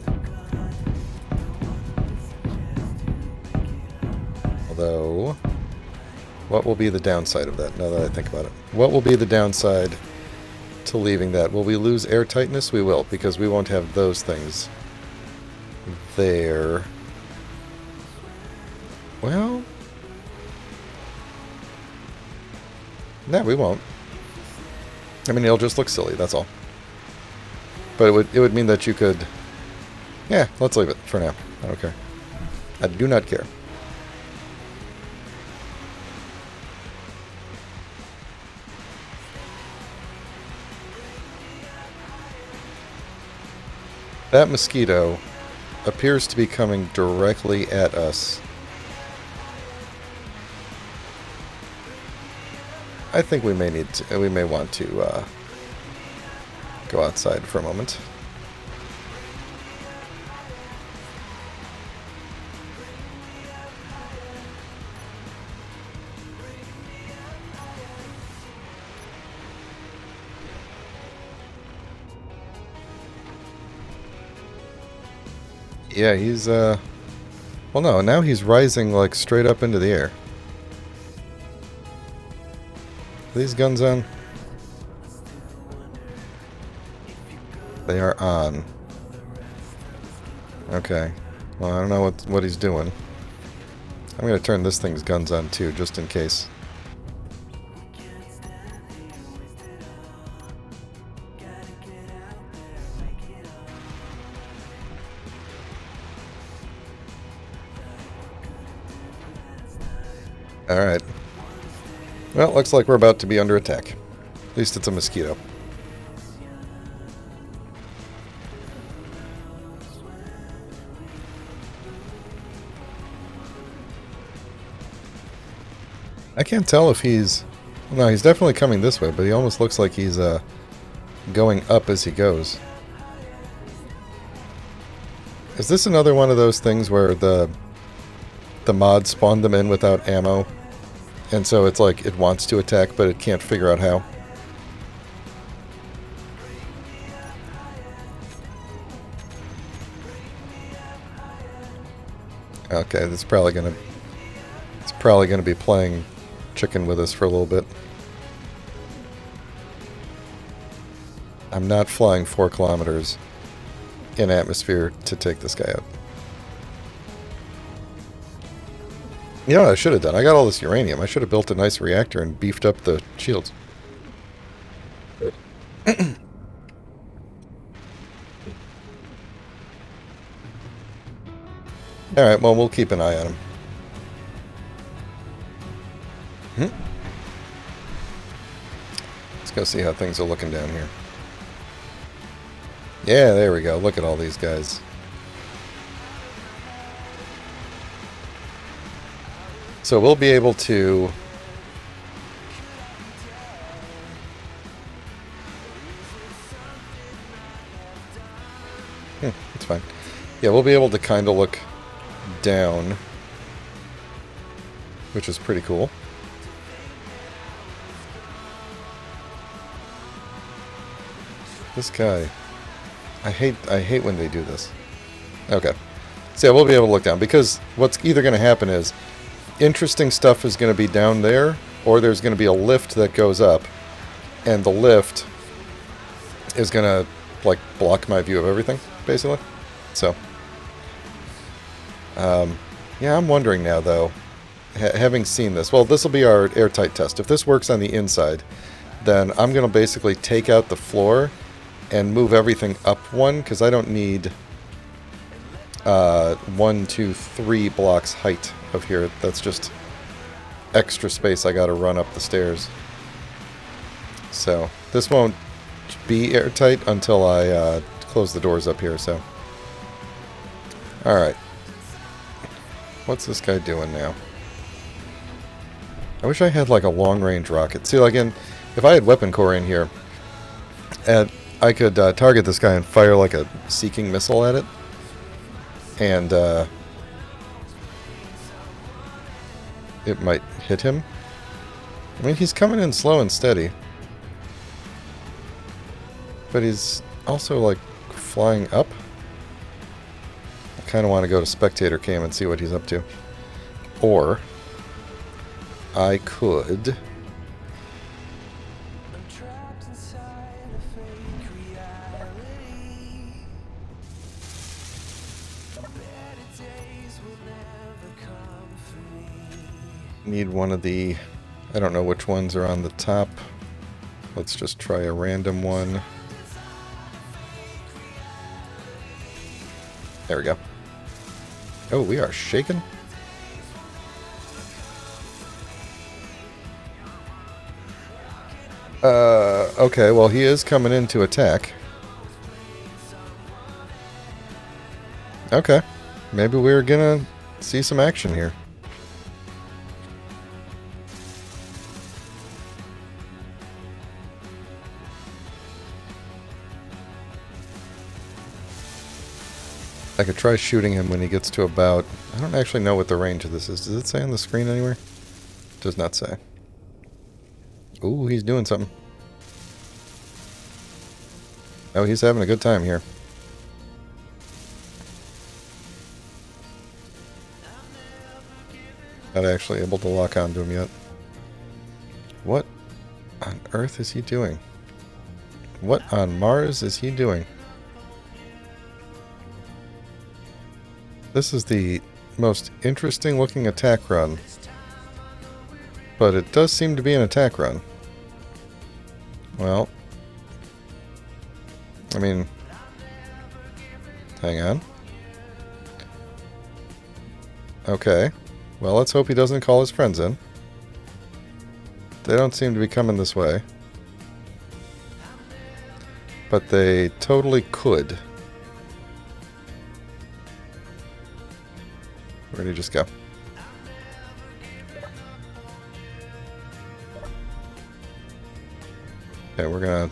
Although, what will be the downside of that, now that I think about it? What will be the downside to leaving that? Will we lose air tightness? We will, because we won't have those things there. Well, no, we won't. I mean, it'll just look silly, that's all. But it would mean that you could... Yeah, let's leave it for now. I don't care. I do not care. That mosquito appears to be coming directly at us. I think we may want to go outside for a moment. Yeah, he's, well, no, now he's rising, like, straight up into the air. Are these guns on? They are on. Okay. Well, I don't know what he's doing. I'm going to turn this thing's guns on, too, just in case. Alright. Well, looks like we're about to be under attack. At least it's a mosquito. I can't tell if he's... No, he's definitely coming this way, but he almost looks like he's going up as he goes. Is this another one of those things where the mod spawned them in without ammo? And so it's like it wants to attack, but it can't figure out how? Okay, it's probably gonna be playing chicken with us for a little bit. I'm not flying 4 kilometers in atmosphere to take this guy out. You know what I should have done? I got all this uranium. I should have built a nice reactor and beefed up the shields. Alright, well, we'll keep an eye on him. Let's go see how things are looking down here. Yeah, there we go. Look at all these guys. So we'll be able to... it's fine. Yeah, we'll be able to kind of look down, which is pretty cool. This guy... I hate when they do this. Okay. So yeah, we'll be able to look down, because what's either going to happen is interesting stuff is going to be down there, or there's going to be a lift that goes up, and the lift is going to, like, block my view of everything, basically. So, yeah, I'm wondering now, though, having seen this, well, this will be our airtight test. If this works on the inside, then I'm going to basically take out the floor and move everything up one, because I don't need 1, 2, 3 blocks height of here. That's just extra space I gotta run up the stairs. So this won't be airtight until I close the doors up here. So alright, what's this guy doing now? I wish I had like a long-range rocket. See, like, if I had weapon core in here, and I could target this guy and fire like a seeking missile at it, and it might hit him. I mean, he's coming in slow and steady, but he's also like flying up. I kind of want to go to spectator cam and see what he's up to. Or I could need one of the... I don't know which ones are on the top. Let's just try a random one. There we go. Oh, we are shaking. Okay, well, he is coming in to attack. Okay. Maybe we're gonna see some action here. I could try shooting him when he gets to about... I don't actually know what the range of this is. Does it say on the screen anywhere? Does not say. Ooh, he's doing something. Oh, he's having a good time here. Not actually able to lock onto him yet. What on earth is he doing? What on Mars is he doing? This is the most interesting looking attack run. But it does seem to be an attack run. Well, I mean, hang on. Okay. Well, let's hope he doesn't call his friends in. They don't seem to be coming this way. But they totally could. Where'd he just go? Okay, we're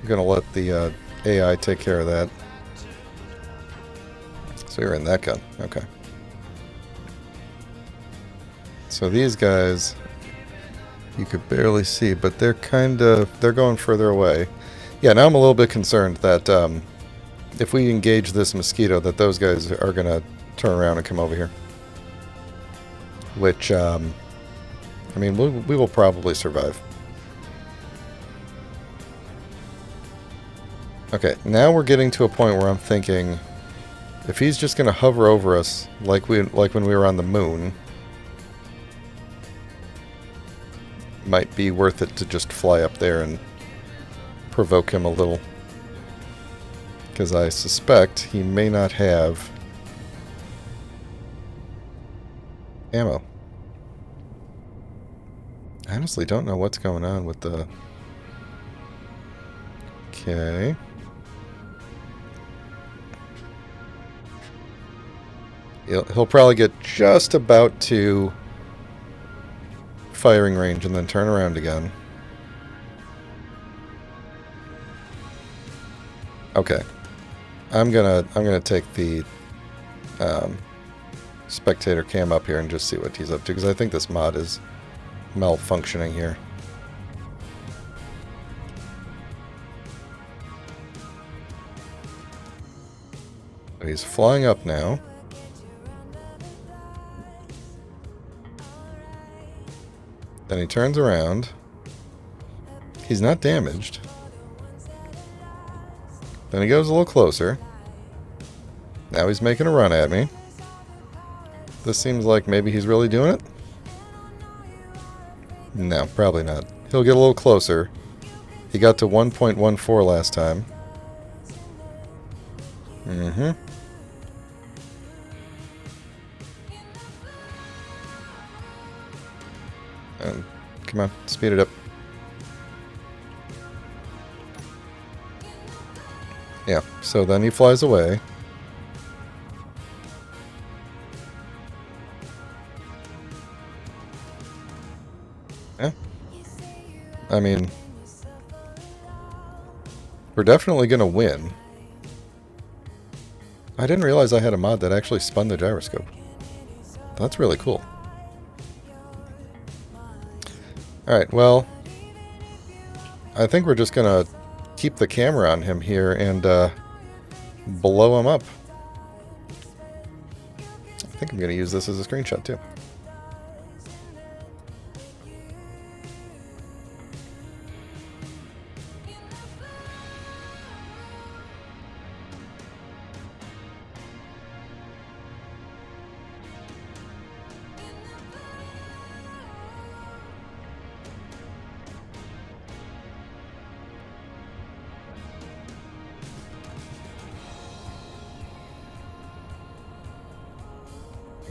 gonna let the AI take care of that. So you're in that gun. Okay. So these guys, you could barely see, but they're they're going further away. Yeah, now I'm a little bit concerned that if we engage this mosquito, that those guys are gonna turn around and come over here. Which, I mean, we will probably survive. Okay, now we're getting to a point where I'm thinking, if he's just gonna hover over us like when we were on the moon, might be worth it to just fly up there and provoke him a little. Because I suspect he may not have ammo. I honestly don't know what's going on with the... Okay. He'll probably get just about to firing range and then turn around again. Okay. I'm gonna take the spectator cam up here and just see what he's up to, because I think this mod is malfunctioning here. So he's flying up now. Then he turns around. He's not damaged. Then he goes a little closer. Now he's making a run at me. This seems like maybe he's really doing it. No, probably not. He'll get a little closer. He got to 1.14 last time. Mm-hmm. Come on, speed it up. Yeah, so then he flies away. Yeah. I mean, we're definitely gonna win. I didn't realize I had a mod that actually spun the gyroscope. That's really cool. Alright, well, I think we're just gonna keep the camera on him here and blow him up. I think I'm gonna use this as a screenshot too.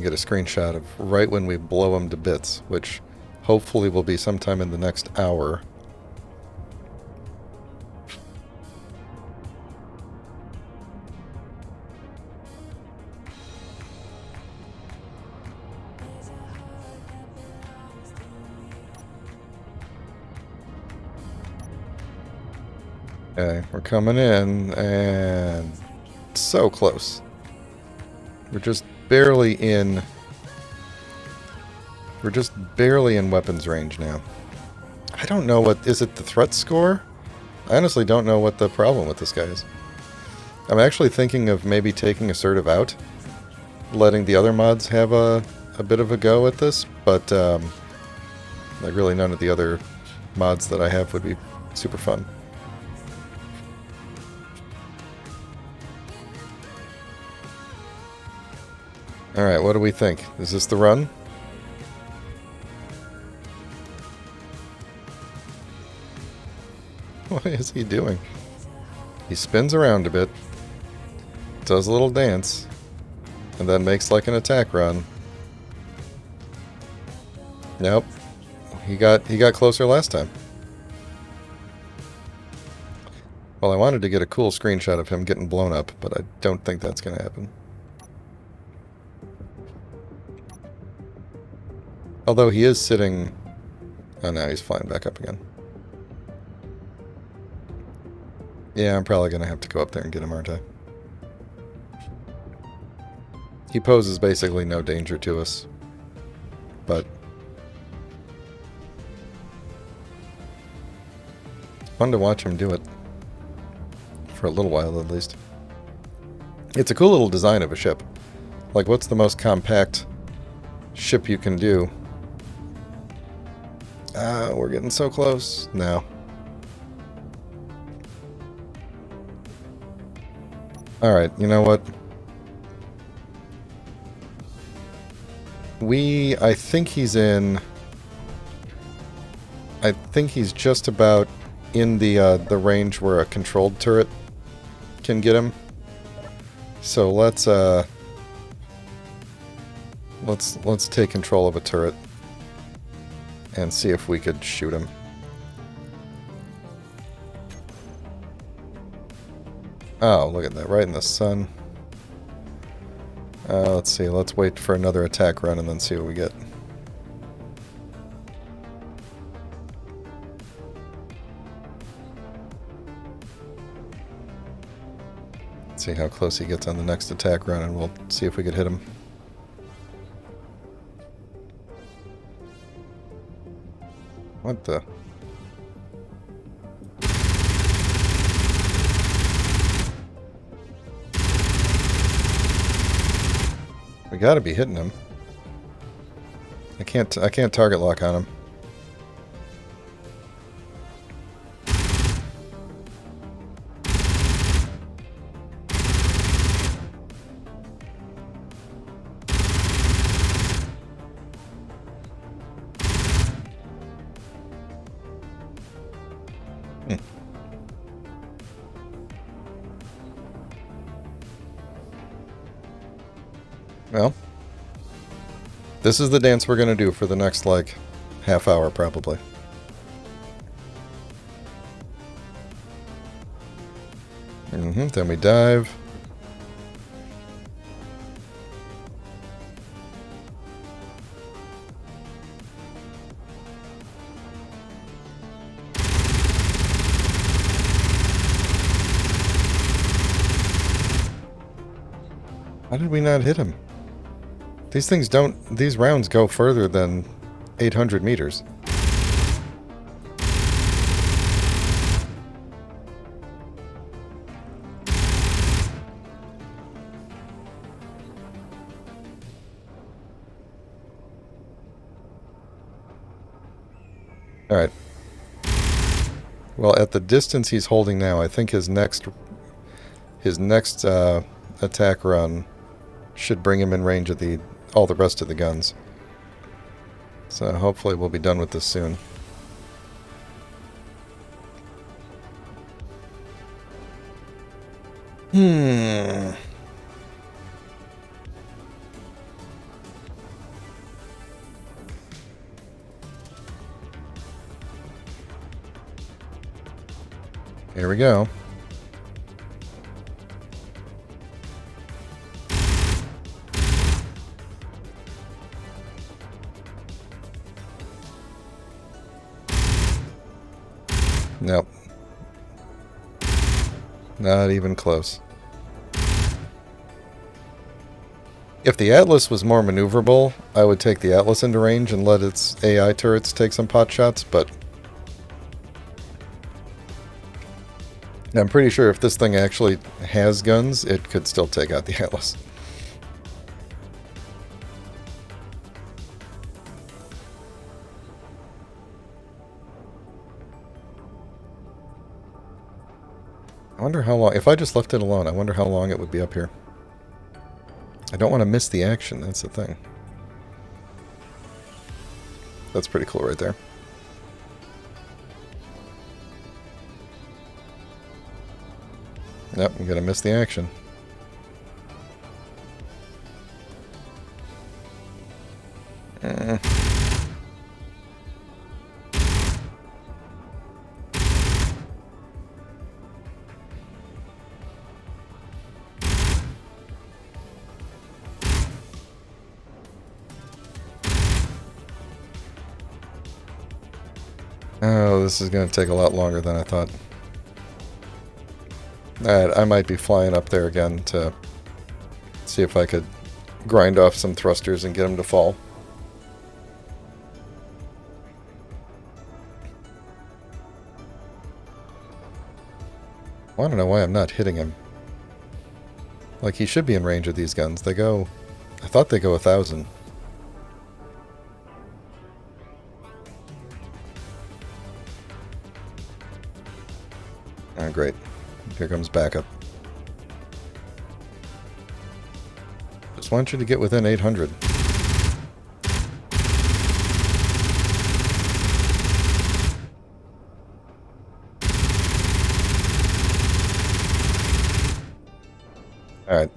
Get a screenshot of right when we blow him to bits, which hopefully will be sometime in the next hour. Okay, we're coming in, and so close. We're just barely in... We're just barely in weapons range now. I don't know what... Is it the threat score? I honestly don't know what the problem with this guy is. I'm actually thinking of maybe taking Assertive out. Letting the other mods have a bit of a go at this. But, like, really none of the other mods that I have would be super fun. Alright, what do we think? Is this the run? What is he doing? He spins around a bit, does a little dance, and then makes like an attack run. Nope. He got closer last time. Well, I wanted to get a cool screenshot of him getting blown up, but I don't think that's going to happen. Although he is sitting... Oh, now he's flying back up again. Yeah, I'm probably going to have to go up there and get him, aren't I? He poses basically no danger to us. But... fun to watch him do it. For a little while, at least. It's a cool little design of a ship. Like, what's the most compact ship you can do? Ah, we're getting so close now. Alright, you know what? I think he's in... I think he's just about in the range where a controlled turret can get him. So let's take control of a turret and see if we could shoot him. Oh, look at that, right in the sun. Let's see, let's wait for another attack run and then see what we get. See how close he gets on the next attack run, and we'll see if we could hit him. What the? We gotta be hitting him. I can't target lock on him. Well, this is the dance we're going to do for the next, like, half hour, probably. Then we dive. How did we not hit him? These things don't... These rounds go further than 800 meters. Alright. Well, at the distance he's holding now, I think his next attack run should bring him in range of all the rest of the guns. So hopefully we'll be done with this soon. Here we go. Nope. Not even close. If the Atlas was more maneuverable, I would take the Atlas into range and let its AI turrets take some pot shots, but I'm pretty sure if this thing actually has guns, it could still take out the Atlas. I wonder how long... If I just left it alone, I wonder how long it would be up here. I don't want to miss the action, that's the thing. That's pretty cool right there. Yep, I'm gonna miss the action. Oh, this is going to take a lot longer than I thought. Alright, I might be flying up there again to see if I could grind off some thrusters and get them to fall. I don't know why I'm not hitting him. Like, he should be in range of these guns. They go... I thought they go 1,000. Oh, great. Here comes backup. Just want you to get within 800. Alright.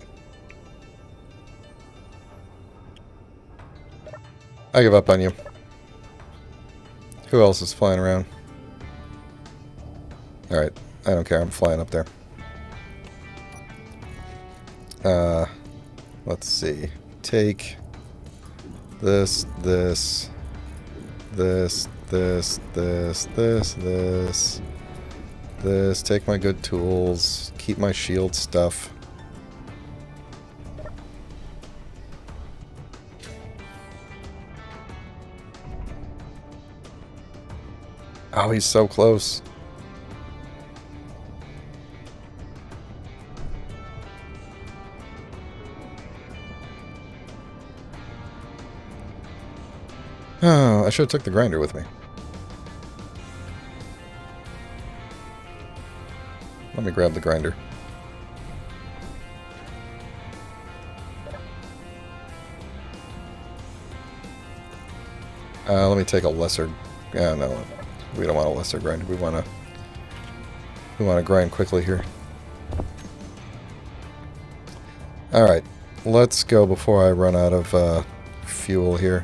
I give up on you. Who else is flying around? Alright. I don't care, I'm flying up there. Let's see. Take this, this, this, this, this, this. Take my good tools. Keep my shield stuff. Oh, he's so close. Oh, I should have took the grinder with me. Let me grab the grinder. Let me take a lesser... Yeah, no, we don't want a lesser grinder. We want to grind quickly here. Alright, let's go before I run out of fuel here.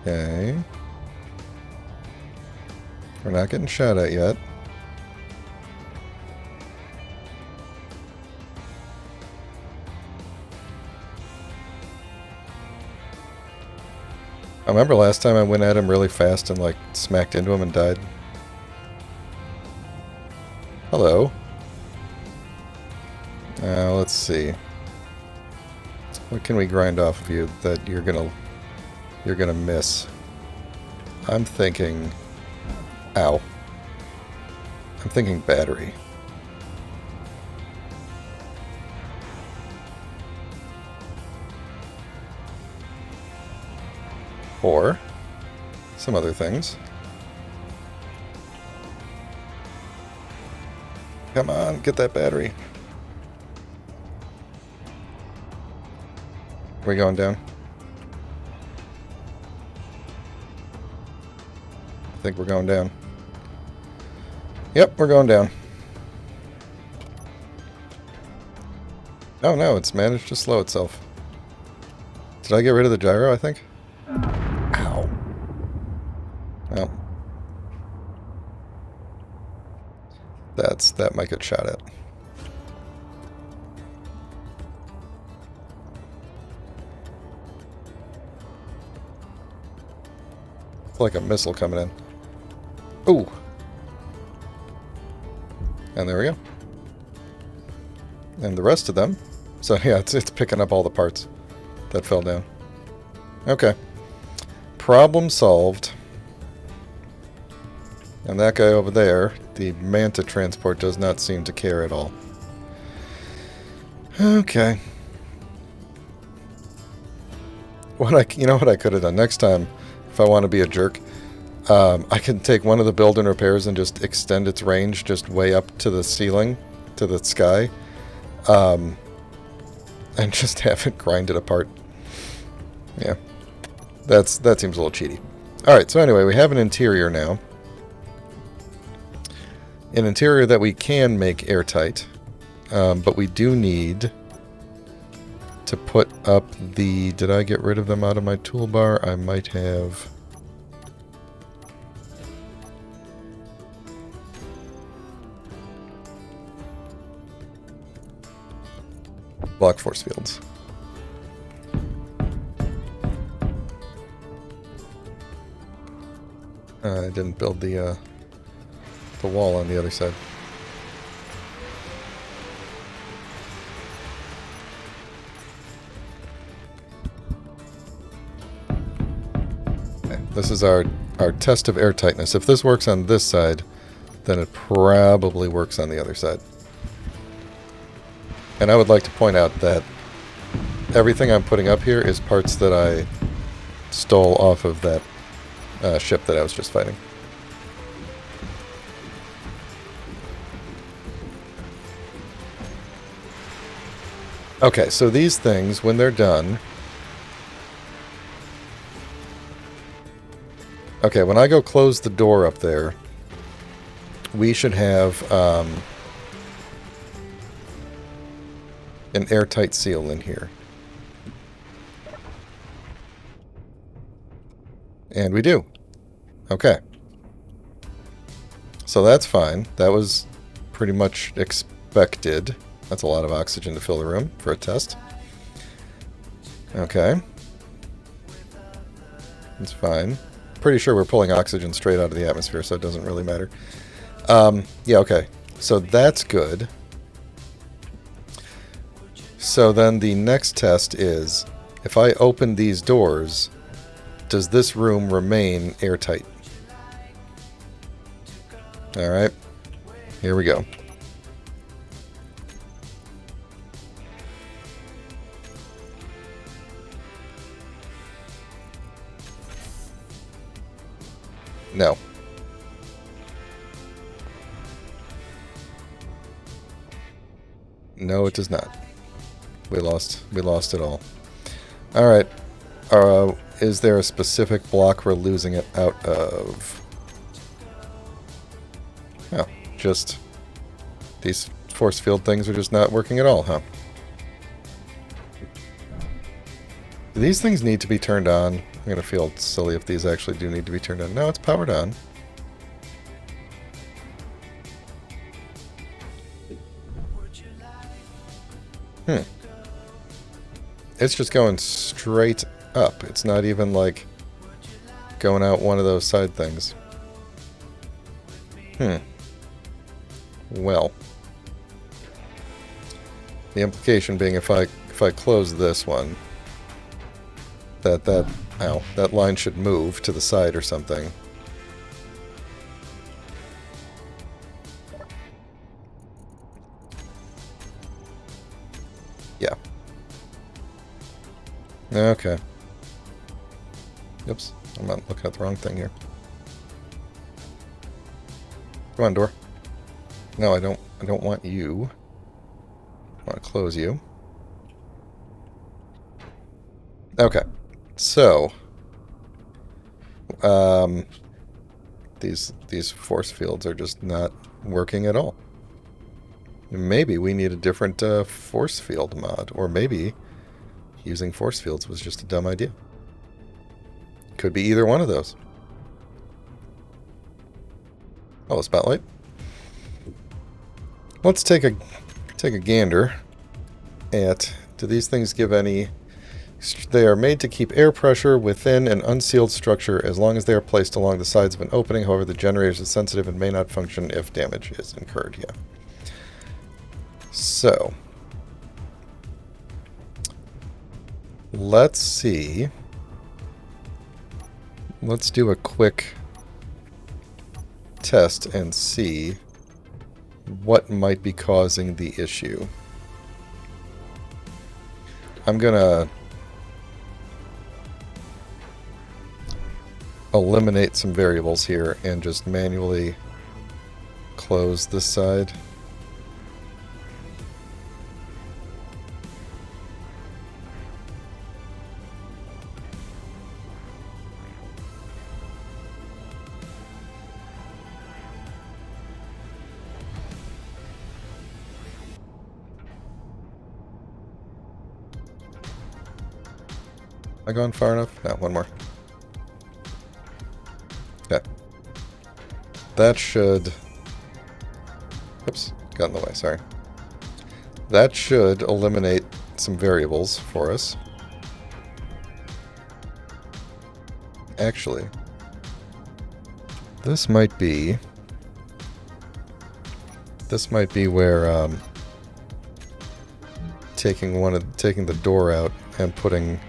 Okay. We're not getting shot at yet. I remember last time I went at him really fast and like smacked into him and died. Hello. Let's see. What can we grind off of you that you're gonna miss? I'm thinking... Ow. I'm thinking battery. Or some other things. Come on, get that battery. Are we going down? I think we're going down. Yep, we're going down. Oh no, it's managed to slow itself. Did I get rid of the gyro, I think? Ow. Well. That might get shot at. It's like a missile coming in. Ooh. And there we go. And the rest of them. So yeah, it's picking up all the parts that fell down. Okay. Problem solved. And that guy over there, the Manta transport, does not seem to care at all. Okay. You know what I could have done next time, if I want to be a jerk, I can take one of the build and repairs and just extend its range just way up to the ceiling, to the sky, and just have it grind it apart. Yeah, that seems a little cheaty. All right, so anyway, we have an interior now. An interior that we can make airtight, but we do need to put up the... Did I get rid of them out of my toolbar? I might have... Block force fields. I didn't build the wall on the other side. This is our test of airtightness. If this works on this side, then it probably works on the other side. And I would like to point out that everything I'm putting up here is parts that I stole off of that ship that I was just fighting. Okay, so these things, when they're done... Okay, when I go close the door up there, we should have an airtight seal in here. And we do. Okay. So that's fine. That was pretty much expected. That's a lot of oxygen to fill the room for a test. Okay. That's fine. Pretty sure we're pulling oxygen straight out of the atmosphere, so it doesn't really matter. Yeah, okay. So that's good. So then the next test is, if I open these doors, does this room remain airtight? Alright. Here we go. No. No, it does not. We lost it all. Alright. Is there a specific block we're losing it out of? Oh, just... These force field things are just not working at all, huh? Do these things need to be turned on? I'm going to feel silly if these actually do need to be turned on. No, it's powered on. It's just going straight up. It's not even like going out one of those side things. Well. The implication being if I close this one, that line should move to the side or something. Yeah. Okay. Oops, I'm not looking at the wrong thing here. Come on, door. No, I don't want you. I want to close you. Okay. So, these force fields are just not working at all. Maybe we need a different force field mod, or maybe using force fields was just a dumb idea. Could be either one of those. Oh, a spotlight. Let's take a gander at, do these things give any... They are made to keep air pressure within an unsealed structure as long as they are placed along the sides of an opening. However, the generator is sensitive and may not function if damage is incurred. Yeah. So, Let's see. Let's do a quick test and see what might be causing the issue. I'm gonna eliminate some variables here and just manually close this side. Am I gone far enough? No, one more. Okay. That should... Oops, got in the way, sorry. That should eliminate some variables for us. Actually, this might be where taking the door out and putting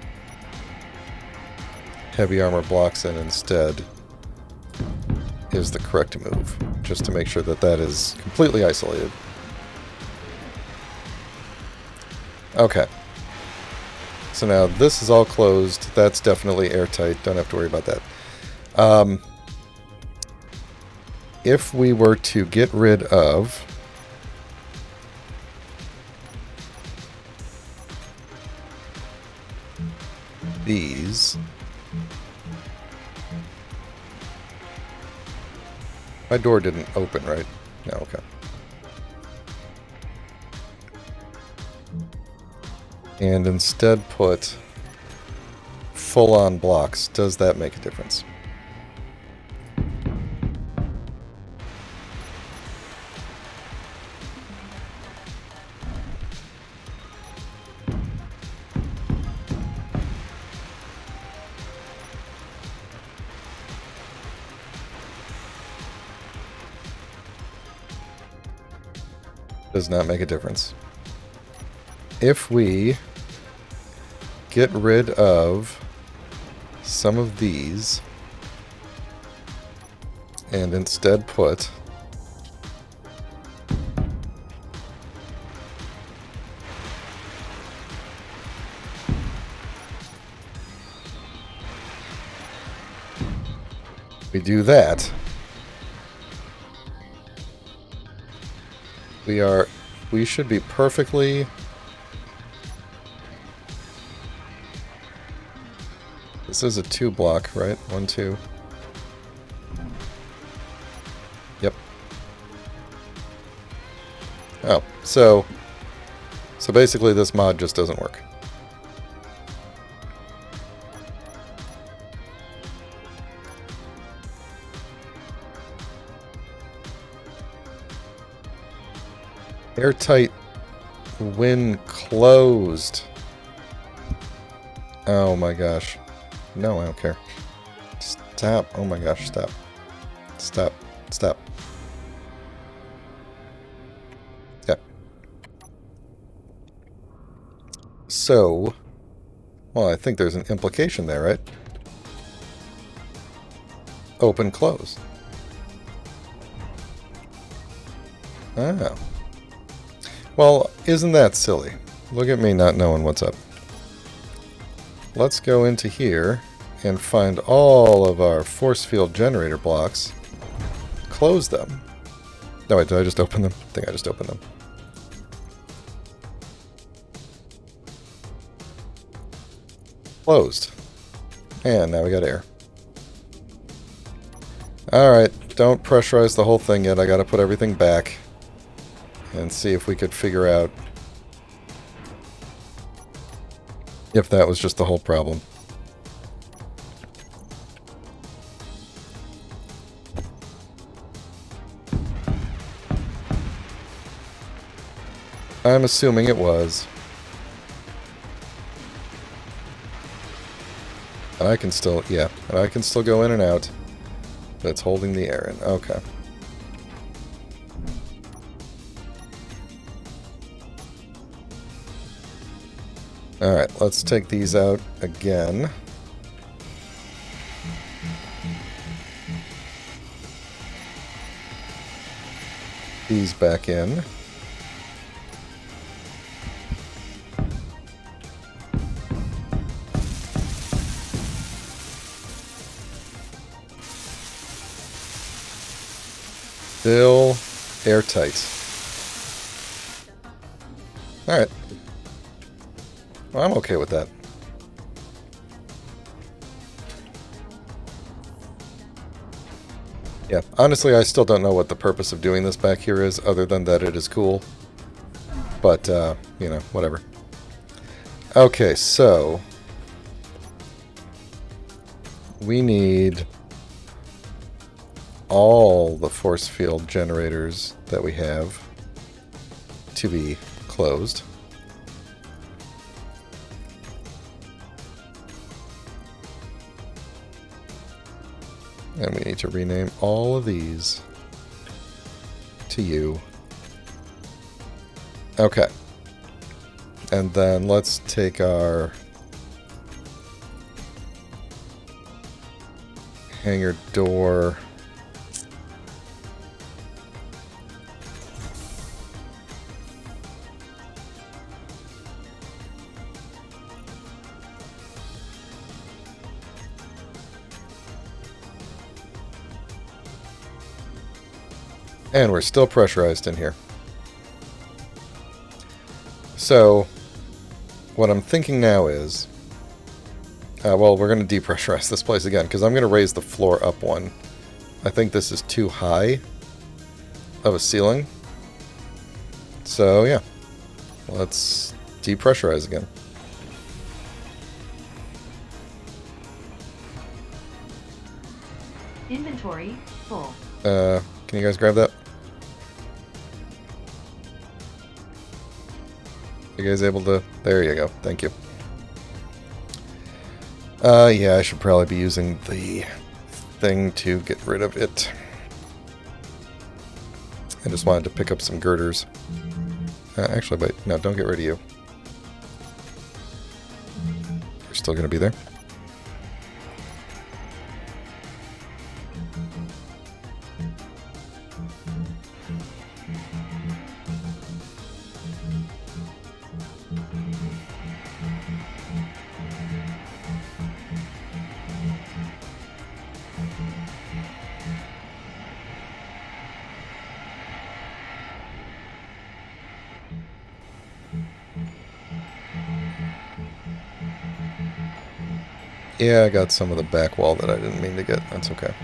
heavy armor blocks in instead is the correct move, just to make sure that that is completely isolated. Okay. So now this is all closed. That's definitely airtight. Don't have to worry about that. If we were to get rid of these, my door didn't open, right? No, okay. And instead put full-on blocks. Does that make a difference? Does not make a difference. If we get rid of some of these and instead put we do that, we should be perfectly this is a 2 block, right? 1, 2. Yep. Oh, so basically this mod just doesn't work. Airtight when closed. Oh my gosh. No, I don't care. Stop. Oh my gosh, stop. Stop. Stop. Yeah. So, well, I think there's an implication there, right? Open, close. Oh. Well, isn't that silly? Look at me not knowing what's up. Let's go into here and find all of our force field generator blocks. Close them. No, wait, did I just open them? I think I just opened them. Closed. And now we got air. Alright, don't pressurize the whole thing yet. I gotta put everything back and see if we could figure out if that was just the whole problem. I'm assuming it was. And I can still, yeah, and I can still go in and out, but it's holding the air in. Okay. Alright, let's take these out again. These back in. Still airtight. Alright. Well, I'm okay with that. Yeah, honestly, I still don't know what the purpose of doing this back here is, other than that it is cool. But, you know, whatever. Okay, so... we need all the force field generators that we have to be closed. And we need to rename all of these to you. Okay. And then let's take our hangar door. And we're still pressurized in here. So, what I'm thinking now is... well, we're going to depressurize this place again, because I'm going to raise the floor up one. I think this is too high of a ceiling. So, yeah. Let's depressurize again. Inventory full. Can you guys grab that? You guys able to... There you go. Thank you. Yeah, I should probably be using the thing to get rid of it. I just wanted to pick up some girders. Actually, wait. No, don't get rid of you. You're still going to be there. Yeah, I got some of the back wall that I didn't mean to get. That's okay.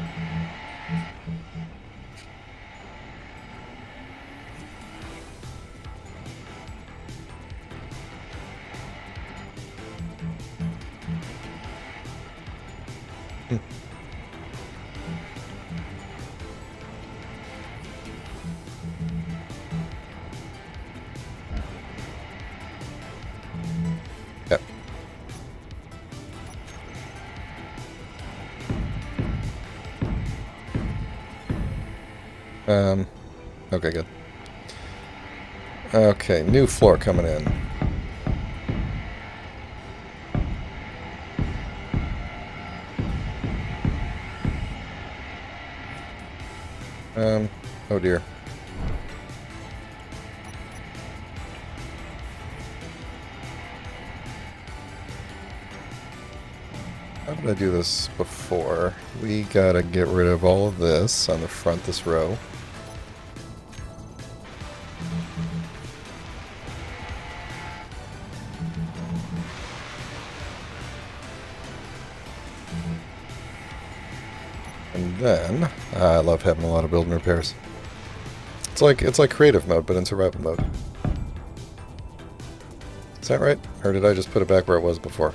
Yep. Okay, good. Okay, new floor coming in. Oh dear. How did I do this before? We gotta get rid of all of this on the front, this row. And then, I love having a lot of build and repairs. It's like creative mode, but in survival mode. Is that right? Or did I just put it back where it was before?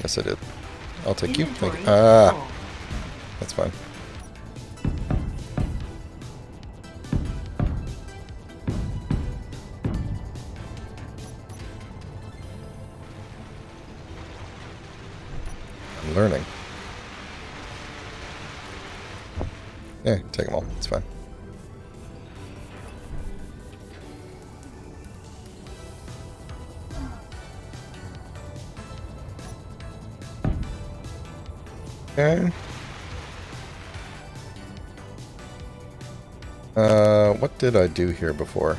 Yes, I did. I'll take you. Thank you. Ah! That's fine. I'm learning. Yeah, take them all. It's fine. Okay. What did I do here before?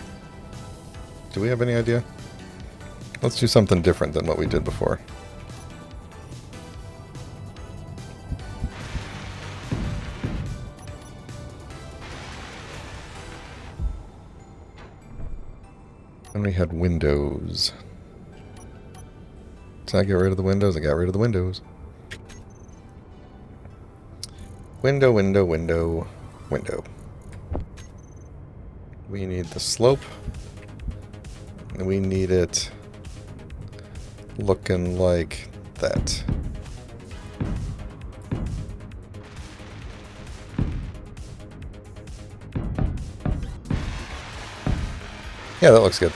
Do we have any idea? Let's do something different than what we did before. And we had windows. Did I get rid of the windows? I got rid of the windows. Window, window, window, window. We need the slope. And we need it looking like that. Yeah, that looks good.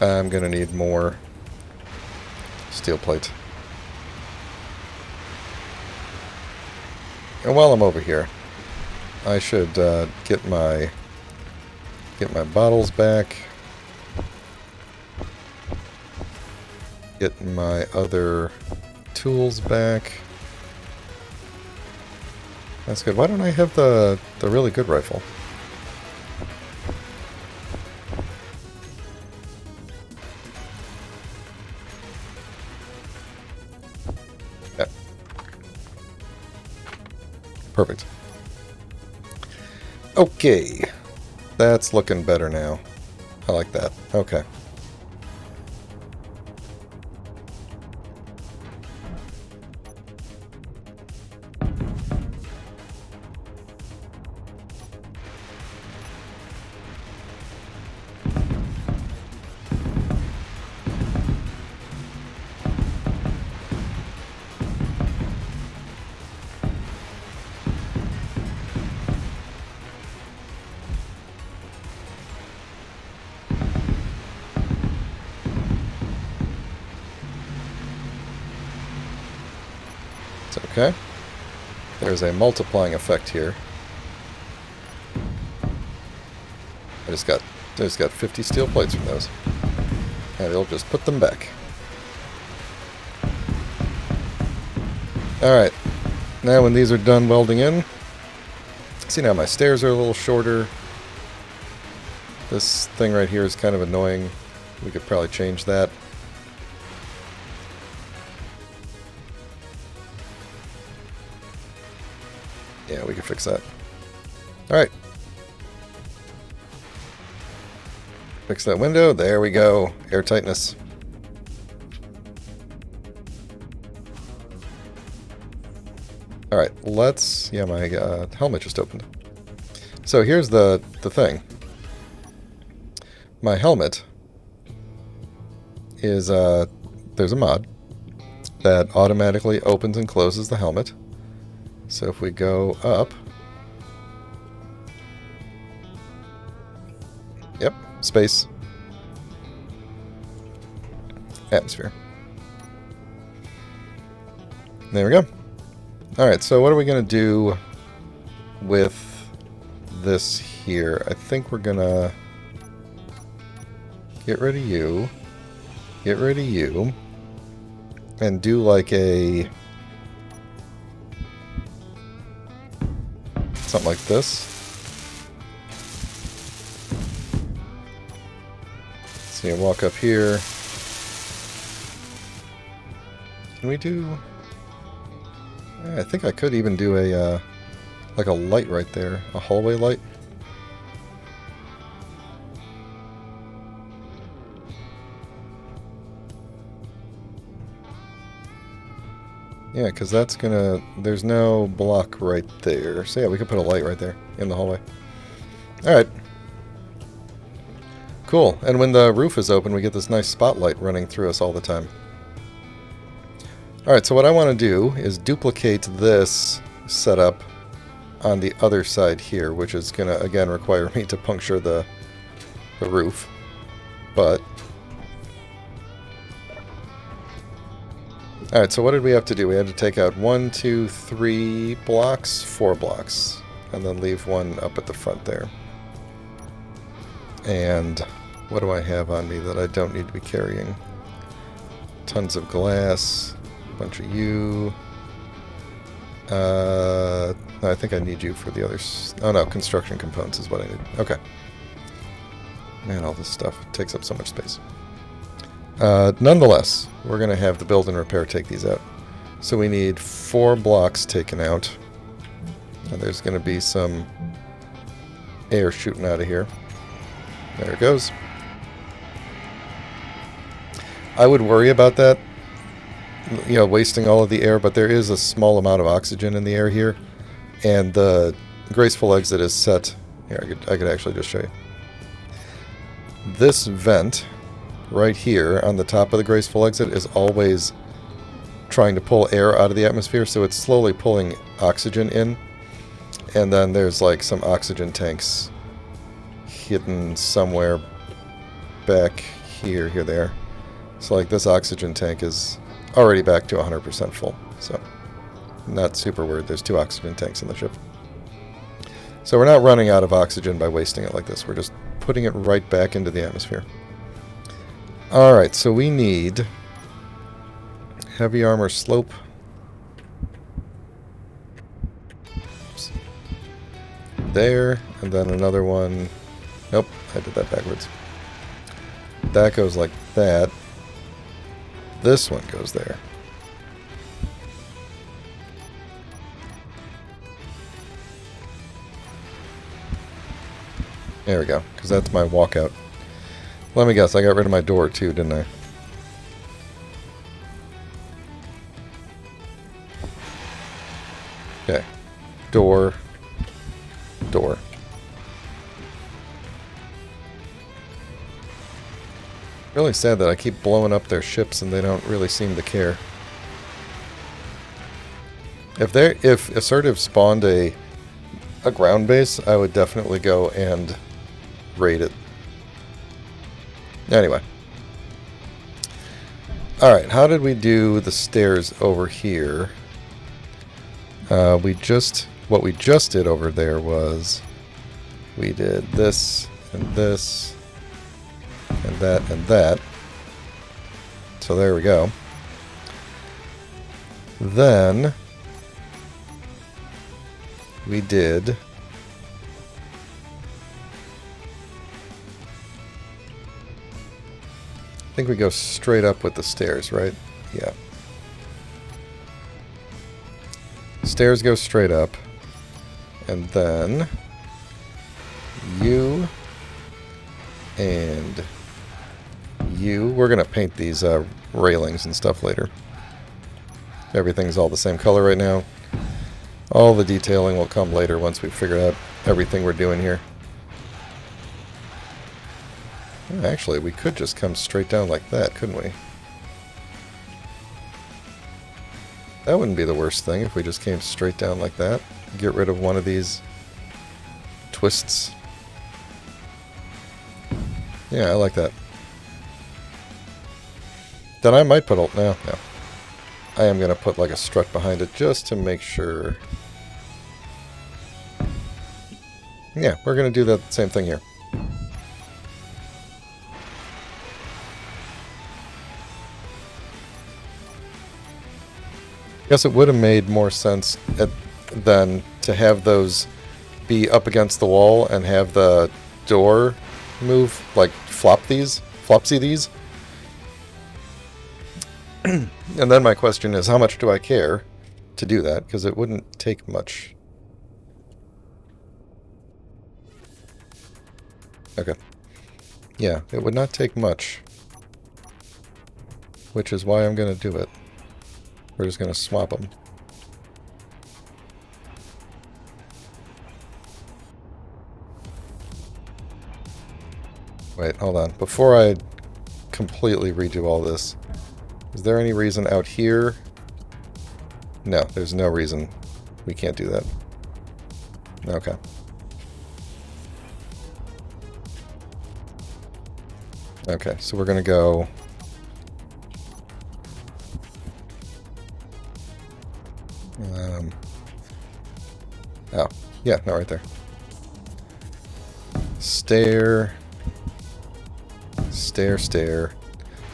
I'm gonna need more steel plate. And while I'm over here, I should get my bottles back. Get my other tools back. That's good. Why don't I have the really good rifle? Yeah. Perfect. Okay. That's looking better now. I like that. Okay. It's okay. There's a multiplying effect here. I just got 50 steel plates from those. And they'll just put them back. Alright. Now when these are done welding in, see now my stairs are a little shorter. This thing right here is kind of annoying. We could probably change that. Yeah, we can fix that. Alright. Fix that window. There we go. Airtightness. Alright, let's... Yeah, my helmet just opened. So here's the thing. My helmet is... there's a mod that automatically opens and closes the helmet. So if we go up... Yep, space. Atmosphere. There we go. Alright, so what are we going to do with this here? I think we're going to get rid of you, get rid of you, and do like a... something like this. So you walk up here. Can we do... I think I could even do a, like a light right there. A hallway light. Yeah, because that's gonna... There's no block right there. So yeah, we could put a light right there in the hallway. Alright. Cool. And when the roof is open, we get this nice spotlight running through us all the time. Alright, so what I want to do is duplicate this setup on the other side here, which is going to, again, require me to puncture the roof. But... Alright, so what did we have to do? We had to take out 1, 2, 3 blocks, 4 blocks, and then leave one up at the front there. And what do I have on me that I don't need to be carrying? Tons of glass, a bunch of you. No, I think I need you for the others. Oh no, construction components is what I need. Okay. Man, all this stuff takes up so much space. Nonetheless, we're going to have the build and repair take these out. So we need 4 blocks taken out. And there's going to be some air shooting out of here. There it goes. I would worry about that, you know, wasting all of the air, but there is a small amount of oxygen in the air here. And the graceful exit is set. Here, I could actually just show you. This vent right here on the top of the graceful exit is always trying to pull air out of the atmosphere, so it's slowly pulling oxygen in. And then there's like some oxygen tanks hidden somewhere back here. Here they are. So like this oxygen tank is already back to 100% full. So not super weird. There's 2 oxygen tanks in the ship. So we're not running out of oxygen by wasting it like this. We're just putting it right back into the atmosphere. Alright, so we need heavy armor slope. Oops. There, and then another one. Nope, I did that backwards. That goes like that. This one goes there. There we go, because that's my walkout. Let me guess, I got rid of my door too, didn't I? Okay. Door. Door. Really sad that I keep blowing up their ships and they don't really seem to care. If Assertive spawned a ground base, I would definitely go and raid it. Anyway. Alright, how did we do the stairs over here? What we just did over there was we did this and this and that and that. So there we go. Then we did I think we go straight up with the stairs, right? Yeah. Stairs go straight up. And then you and you. We're going to paint these railings and stuff later. Everything's all the same color right now. All the detailing will come later once we've figured out everything we're doing here. Actually, we could just come straight down like that, couldn't we? That wouldn't be the worst thing if we just came straight down like that. Get rid of one of these twists. Yeah, I like that. Then I might put a... No. I am going to put like a strut behind it just to make sure. Yeah, we're going to do that same thing here. Guess it would have made more sense than to have those be up against the wall and have the door move, like flopsy these. And then my question is, how much do I care to do that? Because it wouldn't take much. Okay. Yeah, it would not take much. Which is why I'm going to do it. We're just going to swap them. Wait, hold on. Before I completely redo all this, is there any reason out here? No, there's no reason we can't do that. Okay. Okay, so we're going to go... oh, yeah, no, right there. Stair, Stair, stair.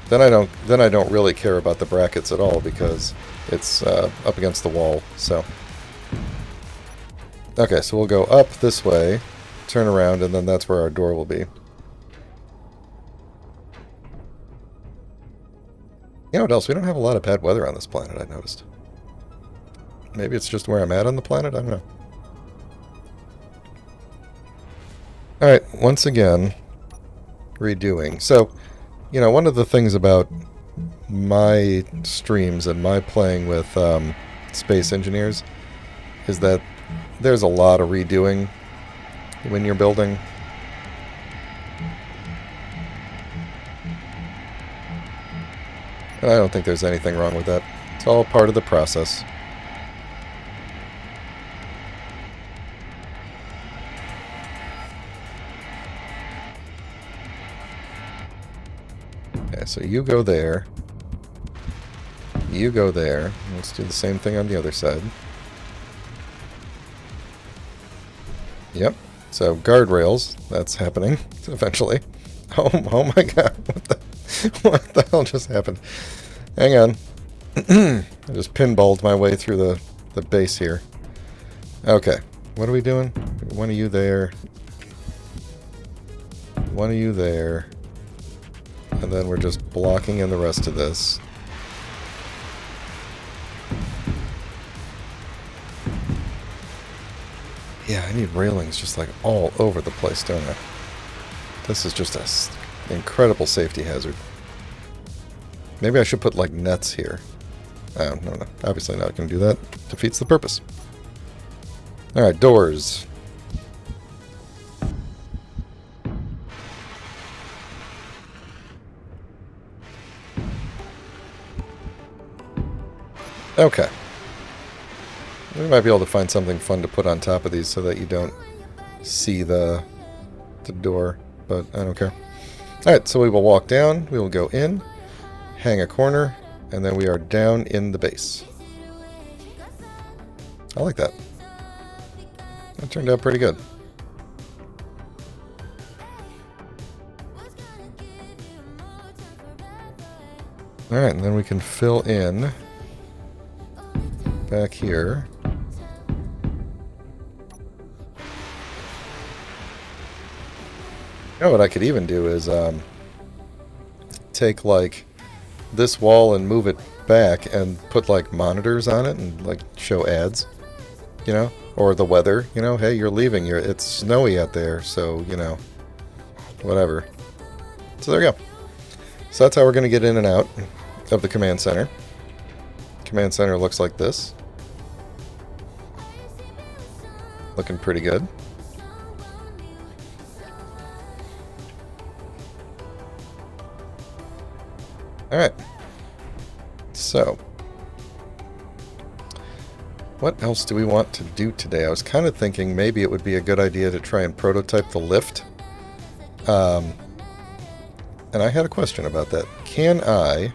Then I don't really care about the brackets at all because it's up against the wall. So okay, so we'll go up this way, turn around, and then that's where our door will be. You know what else? We don't have a lot of bad weather on this planet, I noticed. Maybe it's just where I'm at on the planet? I don't know. Alright, once again, redoing. So, you know, one of the things about my streams and my playing with Space Engineers is that there's a lot of redoing when you're building. I don't think there's anything wrong with that. It's all part of the process. Okay, so you go there. You go there. Let's do the same thing on the other side. Yep. So guardrails, that's happening eventually. Oh my god. What the hell just happened? Hang on. I just pinballed my way through the base here. Okay. What are we doing? One of you there. One of you there. And then we're just blocking in the rest of this. Yeah, I need railings just like all over the place, don't I? This is just an incredible safety hazard. Maybe I should put like nets here. Oh, no. Obviously not going to do that. Defeats the purpose. Alright, doors. Okay. We might be able to find something fun to put on top of these so that you don't see the door, but I don't care. Alright, so we will walk down, we will go in, hang a corner, and then we are down in the base. I like that. That turned out pretty good. Alright, and then we can fill in back here. You know what I could even do is take like this wall and move it back and put like monitors on it and like show ads, you know, or the weather, you know, hey, you're leaving, it's snowy out there, so, you know, whatever. So there you go. So that's how we're going to get in and out of the command center. Command center looks like this. Looking pretty good. Alright. So, what else do we want to do today? I was kind of thinking maybe it would be a good idea to try and prototype the lift. And I had a question about that. Can I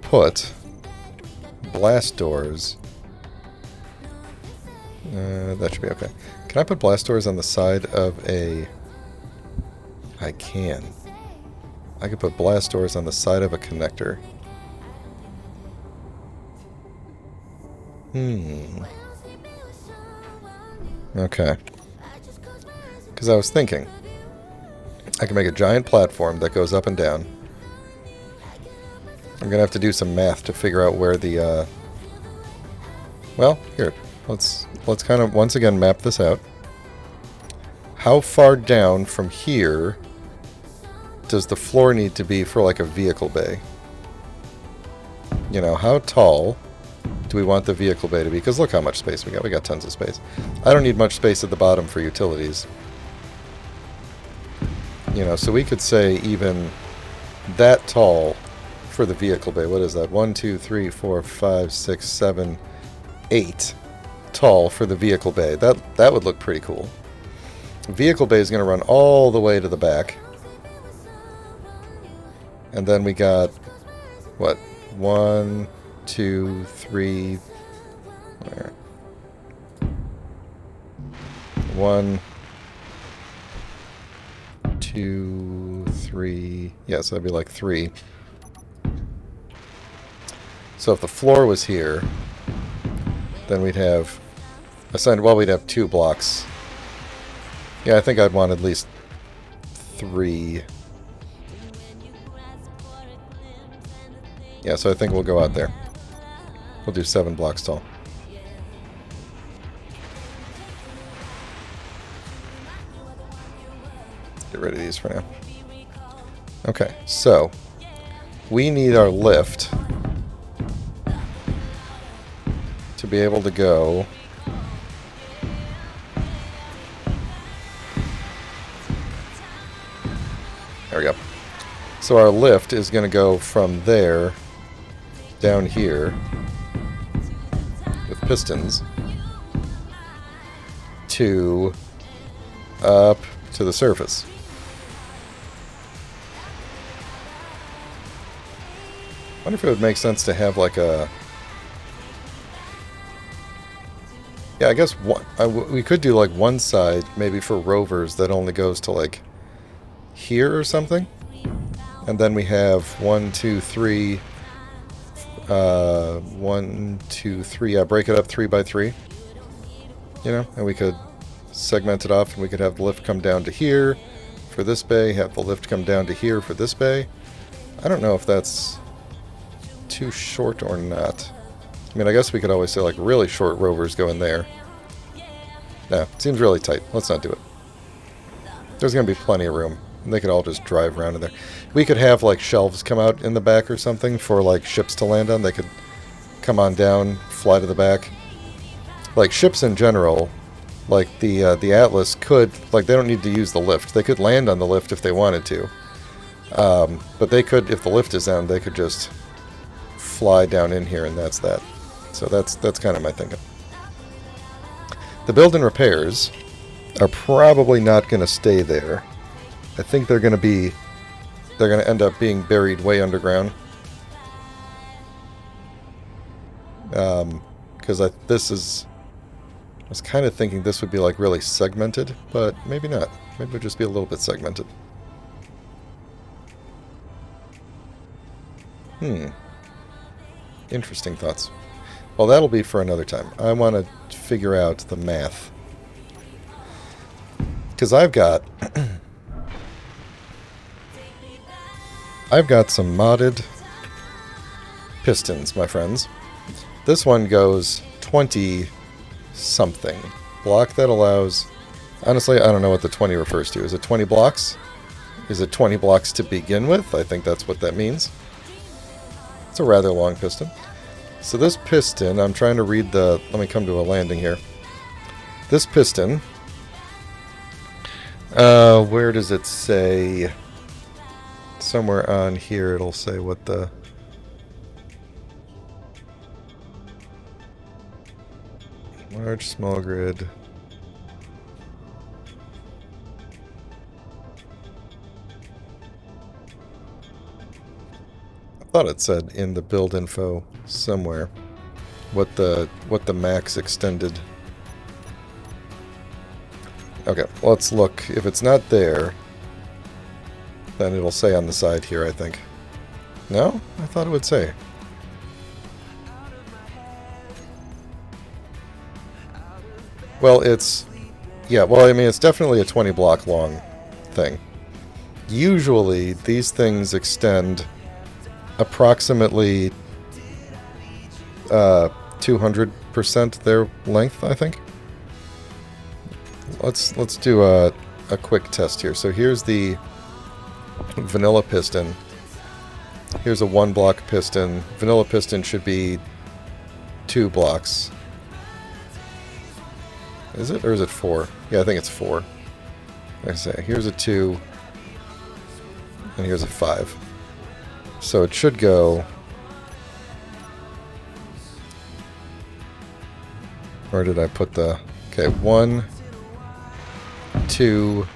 put blast doors... that should be okay. Can I put blast doors on the side of a... I can. I could put blast doors on the side of a connector. Okay. Because I was thinking, I can make a giant platform that goes up and down. I'm going to have to do some math to figure out where the, well, here, let's kind of once again map this out. How far down from here does the floor need to be for like a vehicle bay? You know, how tall do we want the vehicle bay to be? Because look how much space we got. We got tons of space. I don't need much space at the bottom for utilities. You know, so we could say even that tall for the vehicle bay. What is that? 1, 2, 3, 4, 5, 6, 7, 8 tall for the vehicle bay. That would look pretty cool. Vehicle bay is going to run all the way to the back. And then we got, what, 1, 2, 3, 1, 2, 3, 3. Yeah, so that'd be like 3. So if the floor was here, then we'd have we'd have 2 blocks. Yeah, I think I'd want at least 3. Yeah, so I think we'll go out there. We'll do 7 blocks tall. Get rid of these for now. Okay, so we need our lift to be able to go there we go. So our lift is going to go from there down here with pistons to up to the surface. I wonder if it would make sense to have like a... Yeah, I guess we could do like one side maybe for rovers that only goes to like here or something. And then we have 1, 2, 3... 1, 2, 3... Yeah, break it up 3 by 3. You know, and we could segment it off and we could have the lift come down to here for this bay, have the lift come down to here for this bay. I don't know if that's too short or not. I mean, I guess we could always say like really short rovers go in there. No, it seems really tight. Let's not do it. There's going to be plenty of room. And they could all just drive around in there. We could have like shelves come out in the back or something for like ships to land on. They could come on down, fly to the back. Like ships in general, like the Atlas could, like they don't need to use the lift. They could land on the lift if they wanted to. But they could, if the lift is down, they could just fly down in here and that's that. So that's kind of my thinking. The build and repairs are probably not going to stay there. I think they're going to end up being buried way underground. Because I was kind of thinking this would be like really segmented, but maybe not. Maybe it would just be a little bit segmented. Interesting thoughts. Well, that'll be for another time. I want to figure out the math. Because I've got some modded pistons, my friends. This one goes 20 something. Block that allows... Honestly, I don't know what the 20 refers to. Is it 20 blocks? Is it 20 blocks to begin with? I think that's what that means. It's a rather long piston. So this piston, I'm trying to read the... Let me come to a landing here. This piston... where does it say? Somewhere on here it'll say what the... Large, small grid... I thought it said in the build info somewhere what the max extended. Okay, let's look. If it's not there, then it'll say on the side here, I think. No? I thought it would say. Well, it's... Yeah, well, I mean, it's definitely a 20 block long thing. Usually, these things extend approximately 200% their length, I think. Let's do a quick test here. So here's the vanilla piston. Here's a 1 block piston. Vanilla piston should be 2 blocks. Is it? Or is it 4? Yeah, I think it's 4. Like I say, here's a 2. And here's a 5. So it should go... Where did I put the... Okay, 1, 2...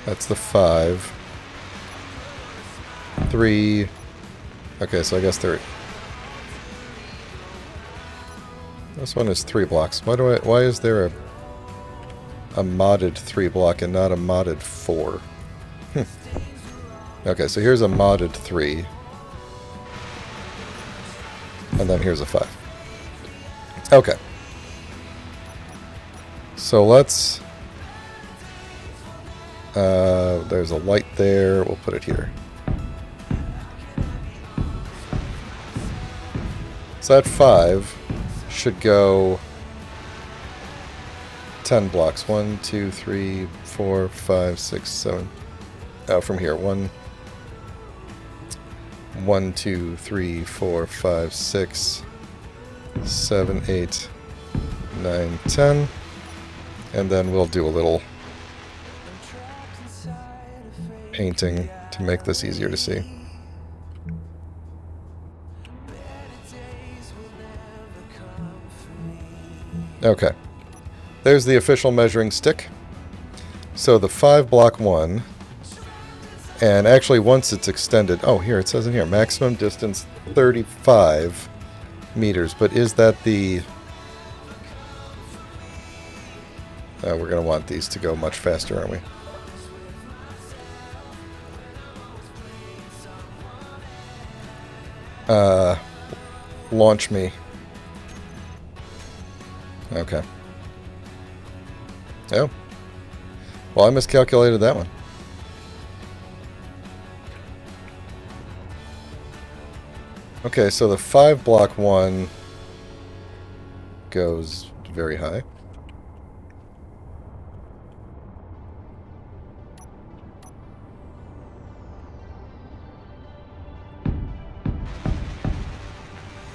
That's the 5. 3... Okay, so I guess they're... This one is 3 blocks. Why is there a modded 3 block and not a modded 4? Okay, so here's a modded 3. And then here's a 5. Okay. So let's... there's a light there. We'll put it here. So that 5 should go 10 blocks. 1, 2, 3, 4, 5, 6, 7. Oh, from here. 1, 2, 3, 4, 5, 6, 7, 8, 9, 10. And then we'll do a little painting to make this easier to see. Okay. There's the official measuring stick. So the 5 block 1, and actually once it's extended, oh here it says in here, maximum distance 35 meters, but is that the... we're going to want these to go much faster, aren't we? Launch me. Okay. Oh. Well, I miscalculated that one. Okay, so the 5 block 1 goes very high.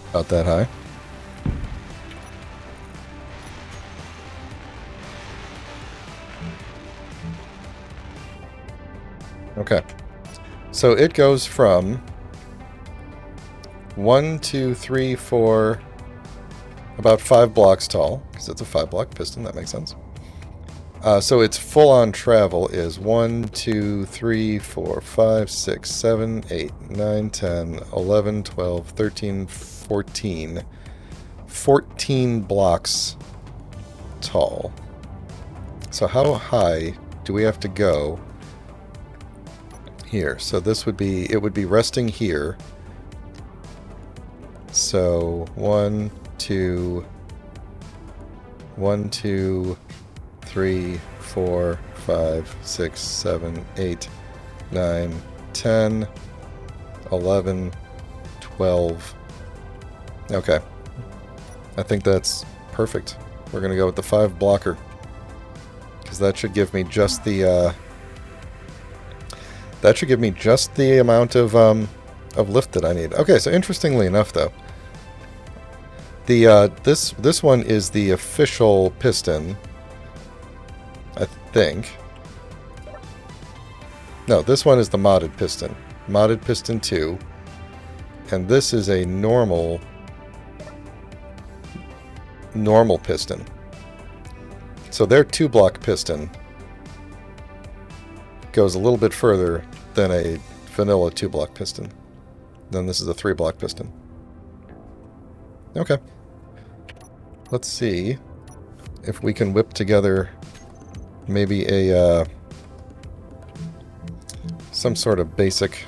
About that high. Okay. So it goes from 1, 2, 3, 4, about 5 blocks tall, because it's a 5-block piston, that makes sense. So its full-on travel is 1, 2, 3, 4, 5, 6, 7, 8, 9, 10, 11, 12, 13, 14. 14 blocks tall. So how high do we have to go here? So this would be, it would be resting here. So 1, 2, 3, 4, 5, 6, 7, 8, 9, 10, 11, 12. Okay. I think that's perfect. We're going to go with the 5 blocker. Because that should give me just the, that should give me just the amount of lift that I need. Okay, so interestingly enough, though, the this one is the official piston, I think. No, this one is the modded piston. Modded piston 2. And this is a normal piston. So their 2-block piston goes a little bit further than a vanilla 2-block piston. Then this is a 3-block piston. Okay. Let's see if we can whip together maybe a some sort of basic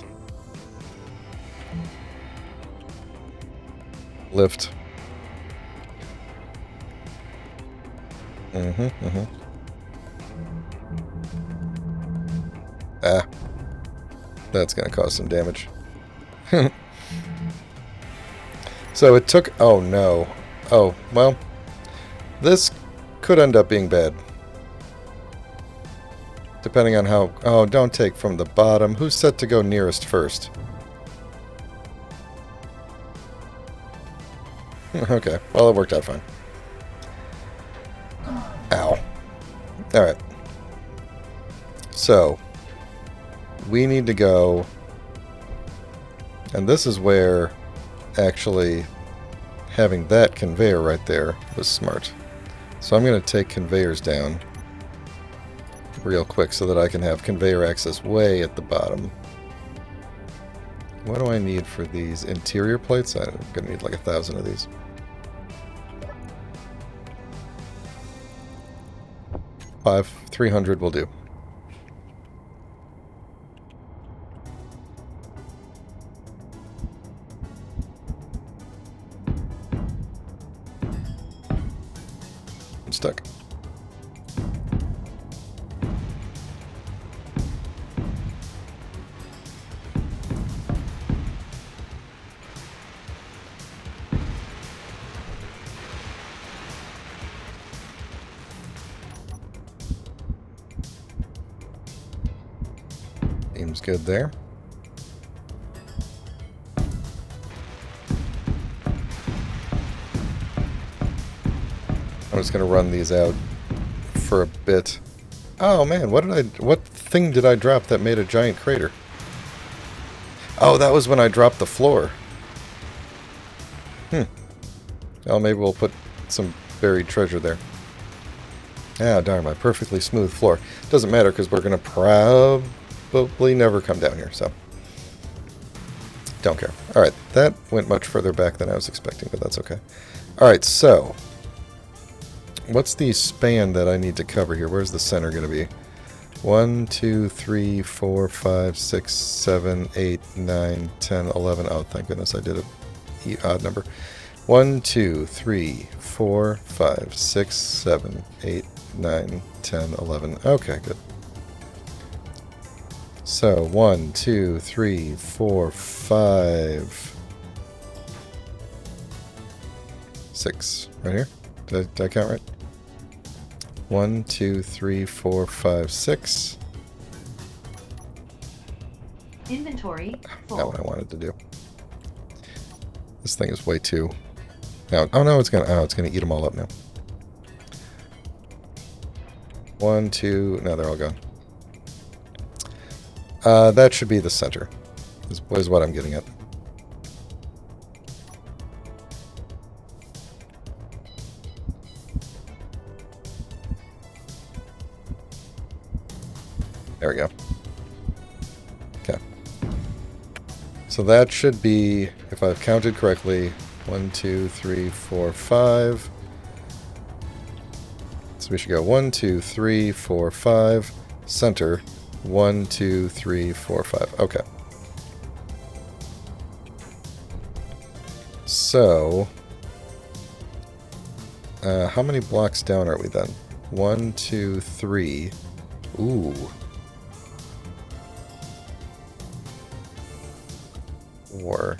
lift. Ah. That's going to cause some damage. So it took... Oh, no. Oh, well. This could end up being bad. Depending on how... Oh, don't take from the bottom. Who's set to go nearest first? Okay. Well, it worked out fine. Ow. Alright. So, we need to go... And this is where, actually, having that conveyor right there was smart. So I'm going to take conveyors down real quick so that I can have conveyor access way at the bottom. What do I need for these interior plates? I'm going to need like 1,000 of these. $300 will do. stuck. Seems good there. I'm just going to run these out for a bit. Oh man, what thing did I drop that made a giant crater? Oh, that was when I dropped the floor. Well, maybe we'll put some buried treasure there. Ah, darn, my perfectly smooth floor. Doesn't matter because we're going to probably never come down here, so don't care. Alright, that went much further back than I was expecting, but that's okay. Alright, so what's the span that I need to cover here? Where's the center going to be? 1, 2, 3, 4, 5, 6, 7, 8, 9, 10, 11. Oh, thank goodness I did an odd number. 1, 2, 3, 4, 5, 6, 7, 8, 9, 10, 11. Okay, good. So, 1, 2, 3, 4, 5, 6. Right here? Did I count right? 1, 2, 3, 4, 5, 6. Inventory full. Not what I wanted to do. This thing is way too... No, oh no, it's gonna eat them all up now. 1, 2... No, they're all gone. That should be the center, is what I'm getting at. There we go. Okay. So that should be, if I've counted correctly, 1, 2, 3, 4, 5. So we should go 1, 2, 3, 4, 5. Center. 1, 2, 3, 4, 5. Okay. So, how many blocks down are we then? 1, 2, 3. Ooh. 4.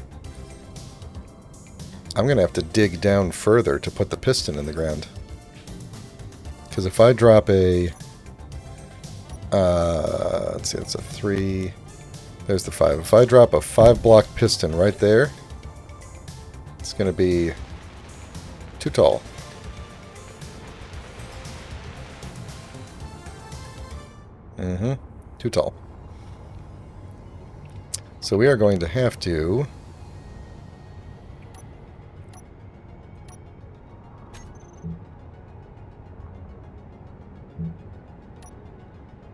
I'm going to have to dig down further to put the piston in the ground. Because if I drop a... let's see, it's a 3... There's the 5. If I drop a 5-block piston right there, it's going to be too tall. Too tall. So we are going to have to...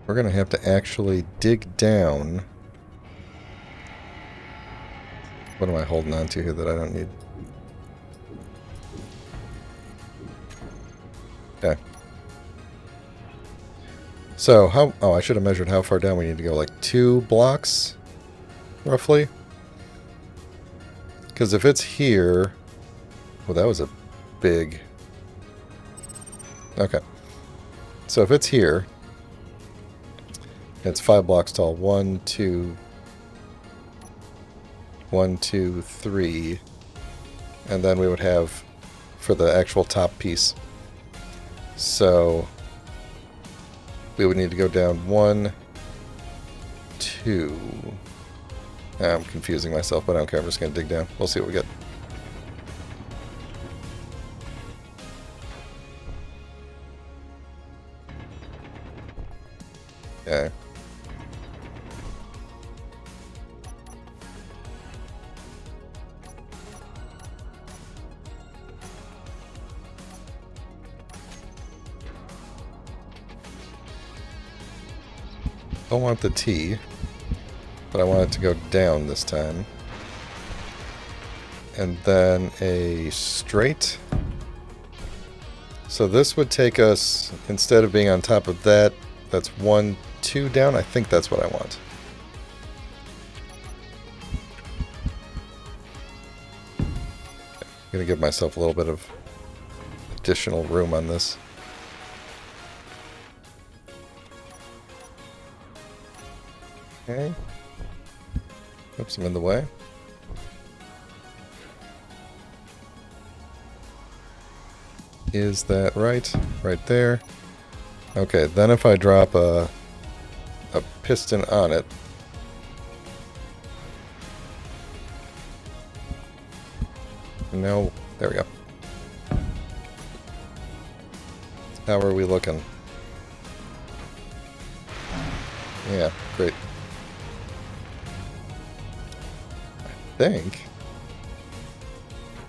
We're going to have to actually dig down. What am I holding on to here that I don't need? Okay. So, how... Oh, I should have measured how far down we need to go. Like 2 blocks, roughly? Because if it's here... Well, that was a big... Okay. So if it's here... It's 5 blocks tall. 1, 2... 1, 2, 3... And then we would have... For the actual top piece. So... We would need to go down 1, 2... I'm confusing myself, but I don't care. I'm just going to dig down. We'll see what we get. Okay. Don't want the T, but I want it to go down this time. And then a straight. So this would take us, instead of being on top of that, that's 1, 2 down. I think that's what I want. I'm going to give myself a little bit of additional room on this. Okay. Oops, I'm in the way. Is that right? Right there. Okay, then if I drop a piston on it, no, there we go. How are we looking? Yeah, great. I think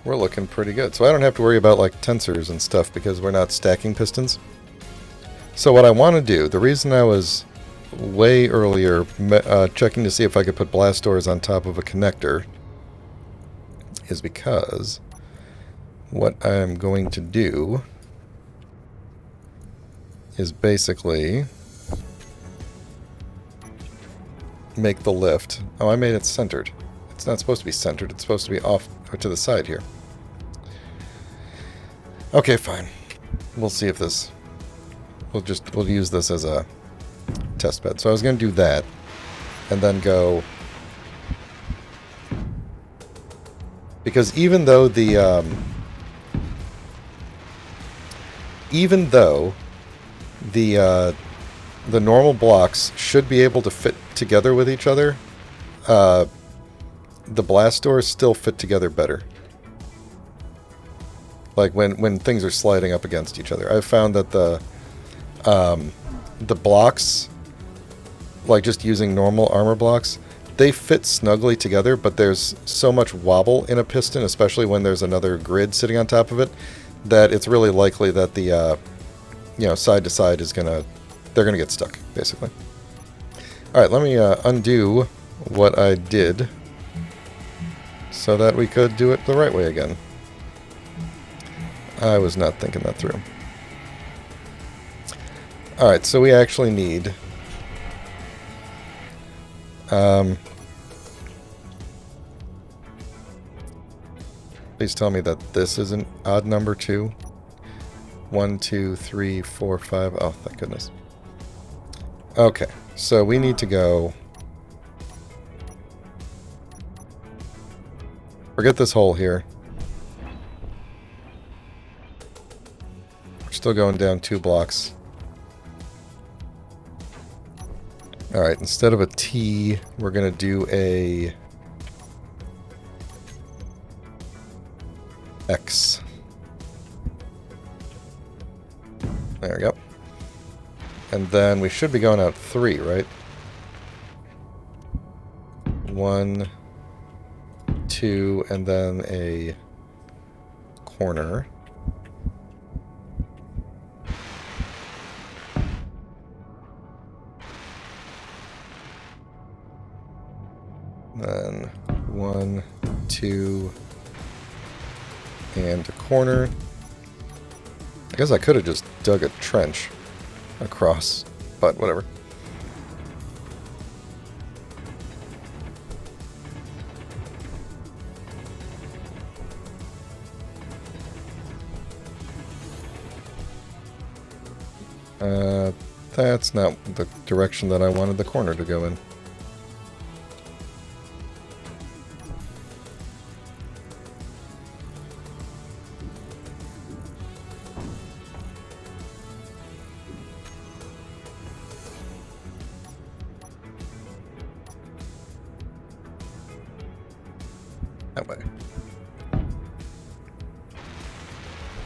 we're looking pretty good. So I don't have to worry about like tensors and stuff because we're not stacking pistons. So what I want to do, the reason I was way earlier checking to see if I could put blast doors on top of a connector is because what I'm going to do is basically make the lift. Oh, I made it centered. It's not supposed to be centered. It's supposed to be off or to the side here. Okay, fine. We'll see if this... We'll use this as a test bed. So I was going to do that and then go... Because even though the normal blocks should be able to fit together with each other, the blast doors still fit together better. Like when things are sliding up against each other. I've found that the blocks, like just using normal armor blocks, they fit snugly together, but there's so much wobble in a piston, especially when there's another grid sitting on top of it, that it's really likely that the side to side is they're gonna get stuck, basically. All right, let me undo what I did so that we could do it the right way again. I was not thinking that through. All right, so we actually need please tell me that this is an odd number too. 1, 2, 3, 4, 5. Oh, thank goodness. Okay, so we need to go... Forget this hole here. We're still going down 2 blocks. Alright, instead of a T, we're going to do a... X. There we go. And then we should be going out 3, right? 1, 2, and then a corner. Then 1, 2, and a corner. I guess I could have just dug a trench across, but whatever. That's not the direction that I wanted the corner to go in. That way.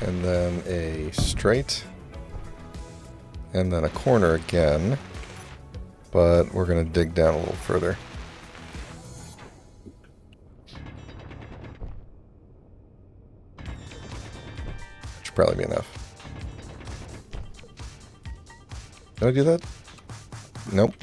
And then a straight. And then a corner again. But we're going to dig down a little further. Should probably be enough. Did I do that? Nope.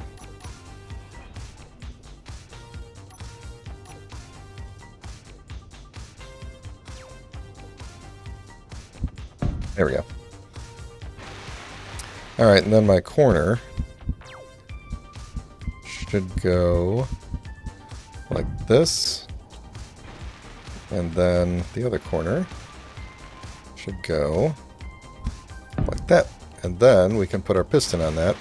There we go. Alright, and then my corner should go like this. And then the other corner should go like that. And then we can put our piston on that.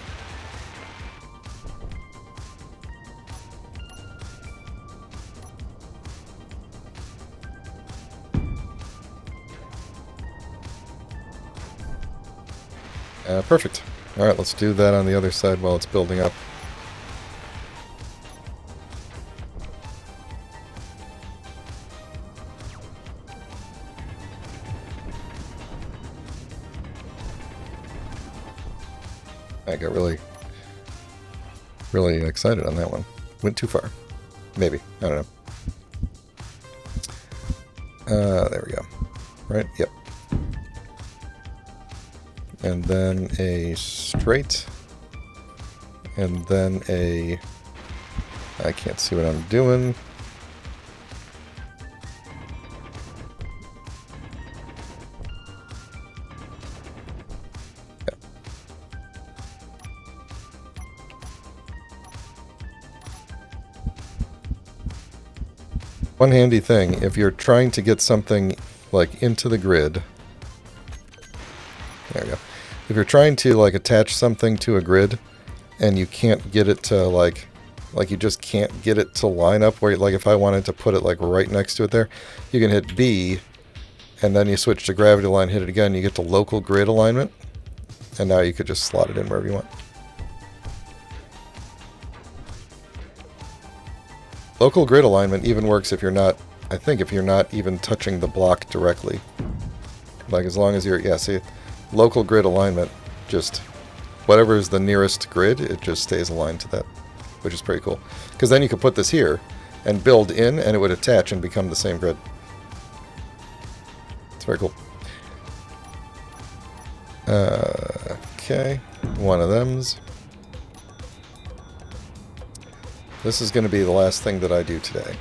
Perfect. Alright, let's do that on the other side while it's building up. I got really excited on that one. Went too far. Maybe. I don't know. There we go. Right? Yep. And then a straight. And then a... I can't see what I'm doing. One handy thing, if you're trying to get something like into the grid, there we go. If you're trying to like attach something to a grid and you can't get it to like you just can't get it to line up where, like if I wanted to put it like right next to it there, you can hit B and then you switch to gravity line, hit it again, you get to local grid alignment, and now you could just slot it in wherever you want. Local grid alignment even works if you're not, I think if you're not even touching the block directly. Like as long as you're, yeah, see, local grid alignment, just whatever is the nearest grid, it just stays aligned to that, which is pretty cool. Because then you could put this here and build in and it would attach and become the same grid. It's very cool. Okay, one of them's. This is going to be the last thing that I do today.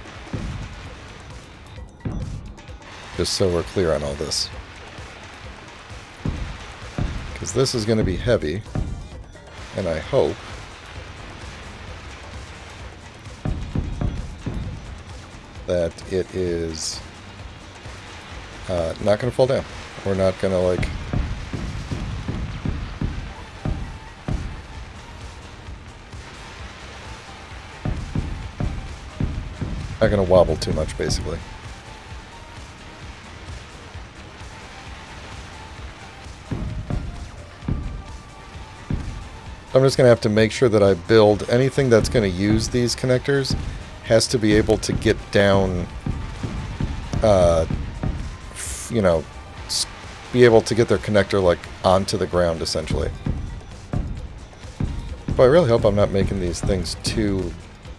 Just so we're clear on all this. Because this is going to be heavy. And I hope that it is not going to fall down. We're not going to like... Not going to wobble too much, basically. I'm just going to have to make sure that I build anything that's going to use these connectors has to be able to get down, you know, be able to get their connector like onto the ground, essentially. But I really hope I'm not making these things too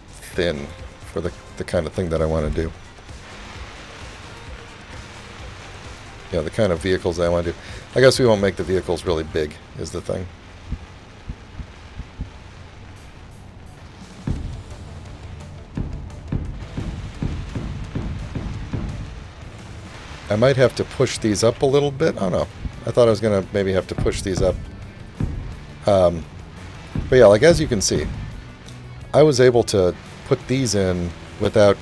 thin for the kind of thing that I want to do. You know, the kind of vehicles I want to do. I guess we won't make the vehicles really big, is the thing. I might have to push these up a little bit. Oh no. I thought I was going to maybe have to push these up. But yeah, like as you can see, I was able to put these in without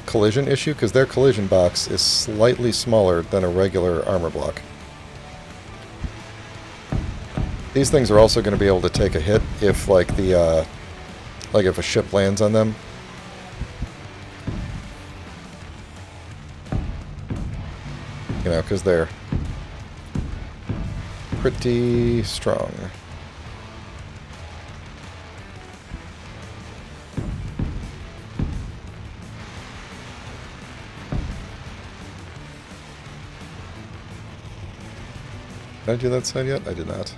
collision issue because their collision box is slightly smaller than a regular armor block. These things are also going to be able to take a hit if like the like if a ship lands on them. You know, because they're pretty strong. Did I do that side yet? I did not.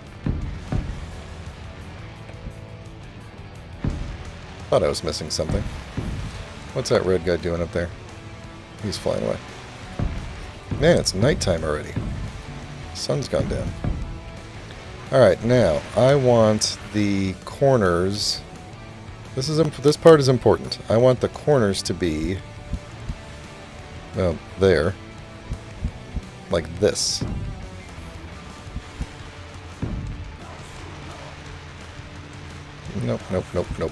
Thought I was missing something. What's that red guy doing up there? He's flying away. Man, it's nighttime already. Sun's gone down. Alright, now, I want the corners... This part is important. I want the corners to be... well, there. Like this. Nope, nope, nope, nope.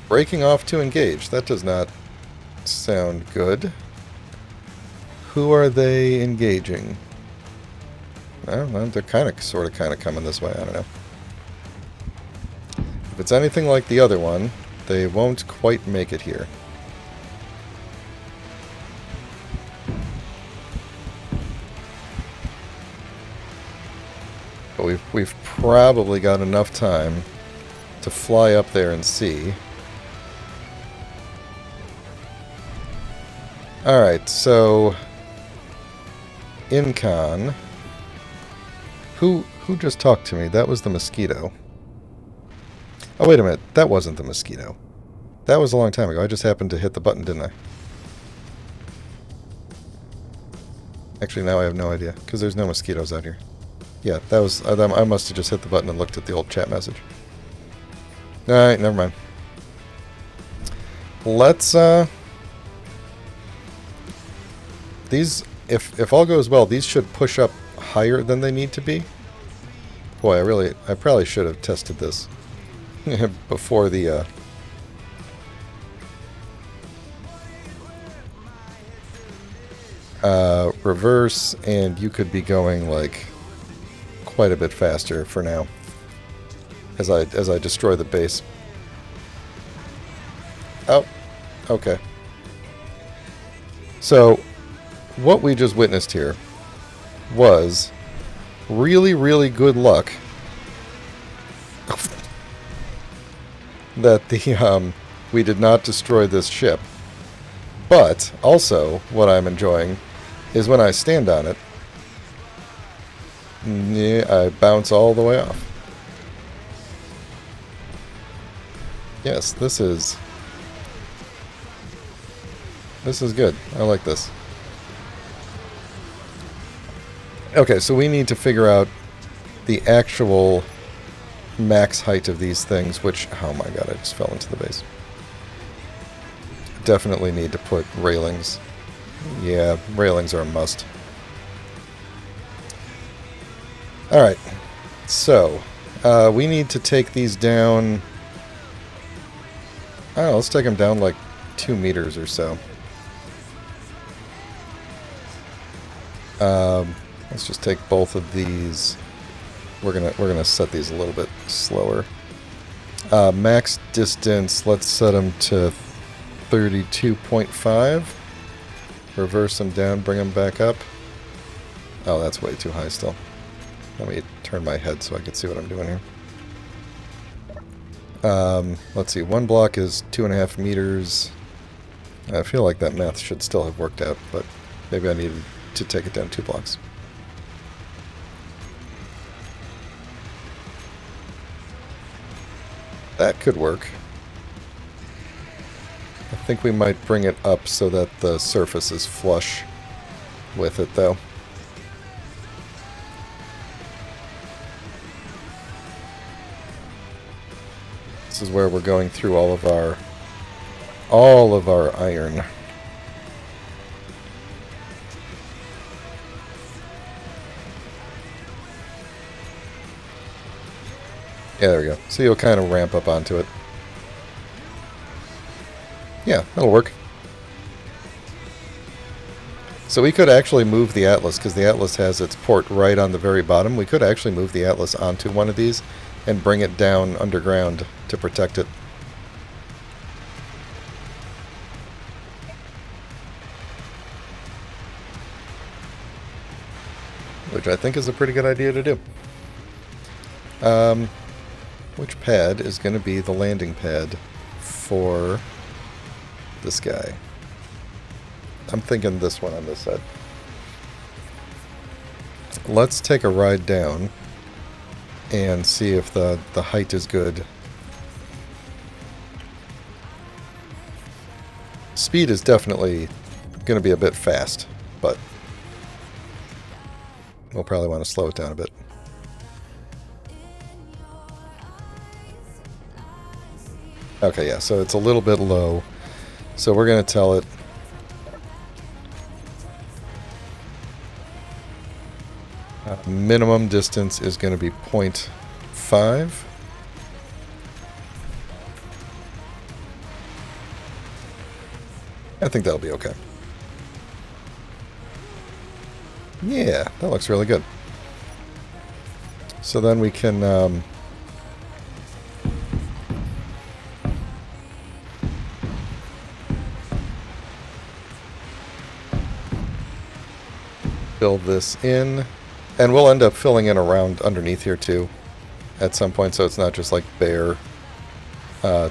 Breaking off to engage. That does not sound good. Who are they engaging? I don't know. They're kind of coming this way. I don't know. If it's anything like the other one, they won't quite make it here. we've probably got enough time to fly up there and see. Alright, so Incon. Who just talked to me? That was the mosquito. Oh, wait a minute. That wasn't the mosquito. That was a long time ago. I just happened to hit the button, didn't I? Actually, now I have no idea, because there's no mosquitoes out here. Yeah, that was... I must have just hit the button and looked at the old chat message. Alright, never mind. Let's, These, if all goes well, these should push up higher than they need to be. Boy, I probably should have tested this before the, reverse, and you could be going, like, quite a bit faster for now. As I destroy the base. Oh, okay. So, what we just witnessed here was really, really good luck that the we did not destroy this ship. But also, what I'm enjoying is when I stand on it, I bounce all the way off. Yes, this is good. I like this. Okay, so we need to figure out the actual max height of these things, which... Oh my god, I just fell into the base. Definitely need to put railings. Yeah, railings are a must. Alright, so we need to take these down... I don't know, let's take them down like 2 meters or so. Let's just take both of these. We're gonna set these a little bit slower. Max distance, let's set them to 32.5. Reverse them down, bring them back up. Oh, that's way too high still. Let me turn my head so I can see what I'm doing here. Let's see, one block is 2.5 meters. I feel like that math should still have worked out, but maybe I needed to take it down 2 blocks. That could work. I think we might bring it up so that the surface is flush with it, though. This is where we're going through all of our iron. Yeah, there we go. So you'll kind of ramp up onto it. Yeah, that'll work. So we could actually move the Atlas, because the Atlas has its port right on the very bottom. We could actually move the Atlas onto one of these and bring it down underground to protect it. Which I think is a pretty good idea to do. Which pad is going to be the landing pad for this guy? I'm thinking this one on this side. Let's take a ride down and see if the height is good. Speed is definitely going to be a bit fast, but we'll probably want to slow it down a bit. Okay, yeah, so it's a little bit low. So we're going to tell it minimum distance is going to be 0.5. I think that'll be okay. Yeah, that looks really good. So then we can build this in, And we'll end up filling in around underneath here too at some point, so it's not just like bare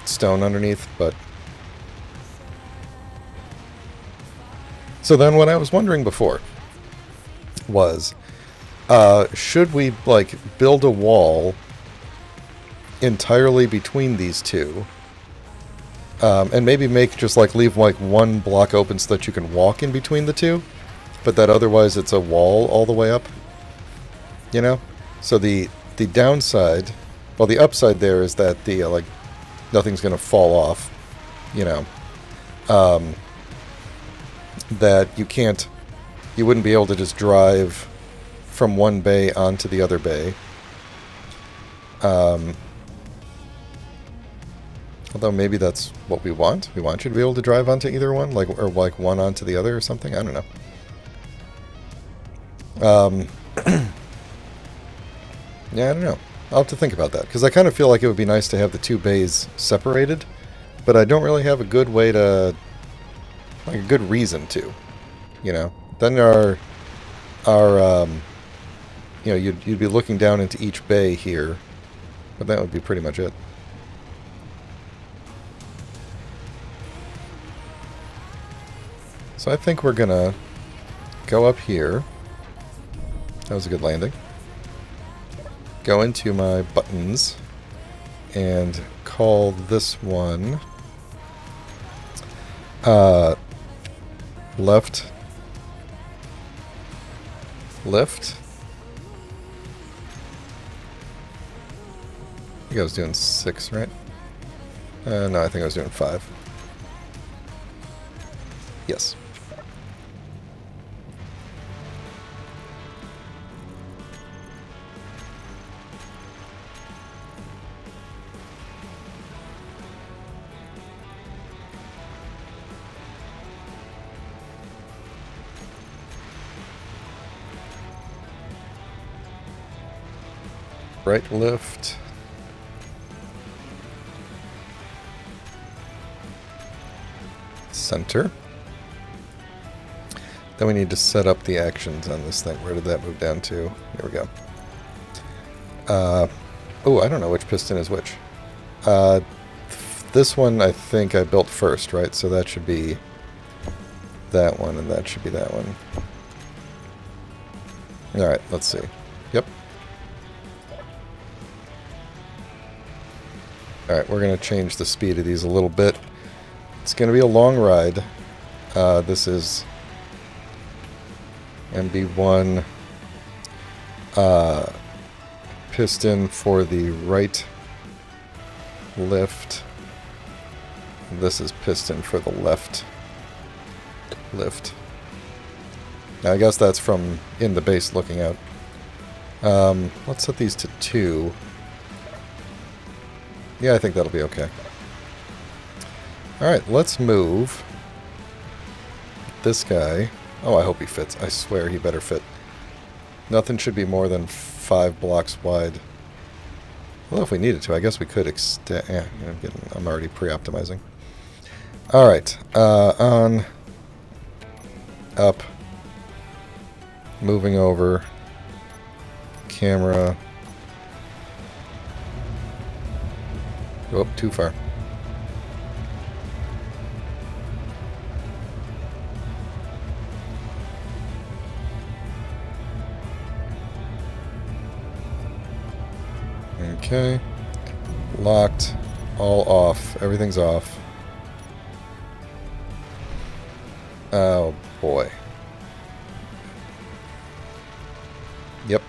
stone underneath, but... So then what I was wondering before was, should we like build a wall entirely between these two, and maybe make just like leave like one block open so that you can walk in between the two, but that otherwise it's a wall all the way up, you know? So the downside, well, the upside there is that the like nothing's gonna fall off, you know, that you wouldn't be able to just drive from one bay onto the other bay. Although maybe that's what we want. We want you to be able to drive onto either one, like, or like one onto the other or something. I don't know. Yeah, I don't know. I'll have to think about that, because I kind of feel like it would be nice to have the two bays separated, but I don't really have a good way to, like a good reason to, you know. Then there are you know, you'd be looking down into each bay here, but that would be pretty much it. So I think we're gonna go up here. That was a good landing. Go into my buttons and call this one left lift. I think I was doing 6, right? No, I think I was doing 5. Yes. Right lift. Center. Then we need to set up the actions on this thing. Where did that move down to? Here we go. Oh, I don't know which piston is which. This one I think I built first, right? So that should be that one, and that should be that one. Alright, let's see. Yep. Alright, we're going to change the speed of these a little bit. It's going to be a long ride. This is MB1 piston for the right lift. This is piston for the left lift. Now I guess that's from in the base looking out. Let's set these to 2. Yeah, I think that'll be okay. Alright, let's move this guy. Oh, I hope he fits. I swear he better fit. Nothing should be more than 5 blocks wide. Well, if we needed to, I guess we could extend... Yeah, I'm already pre-optimizing. Alright, on... Up. Moving over. Camera. Oh, too far. Okay. Locked. All off. Everything's off. Oh, boy. Yep.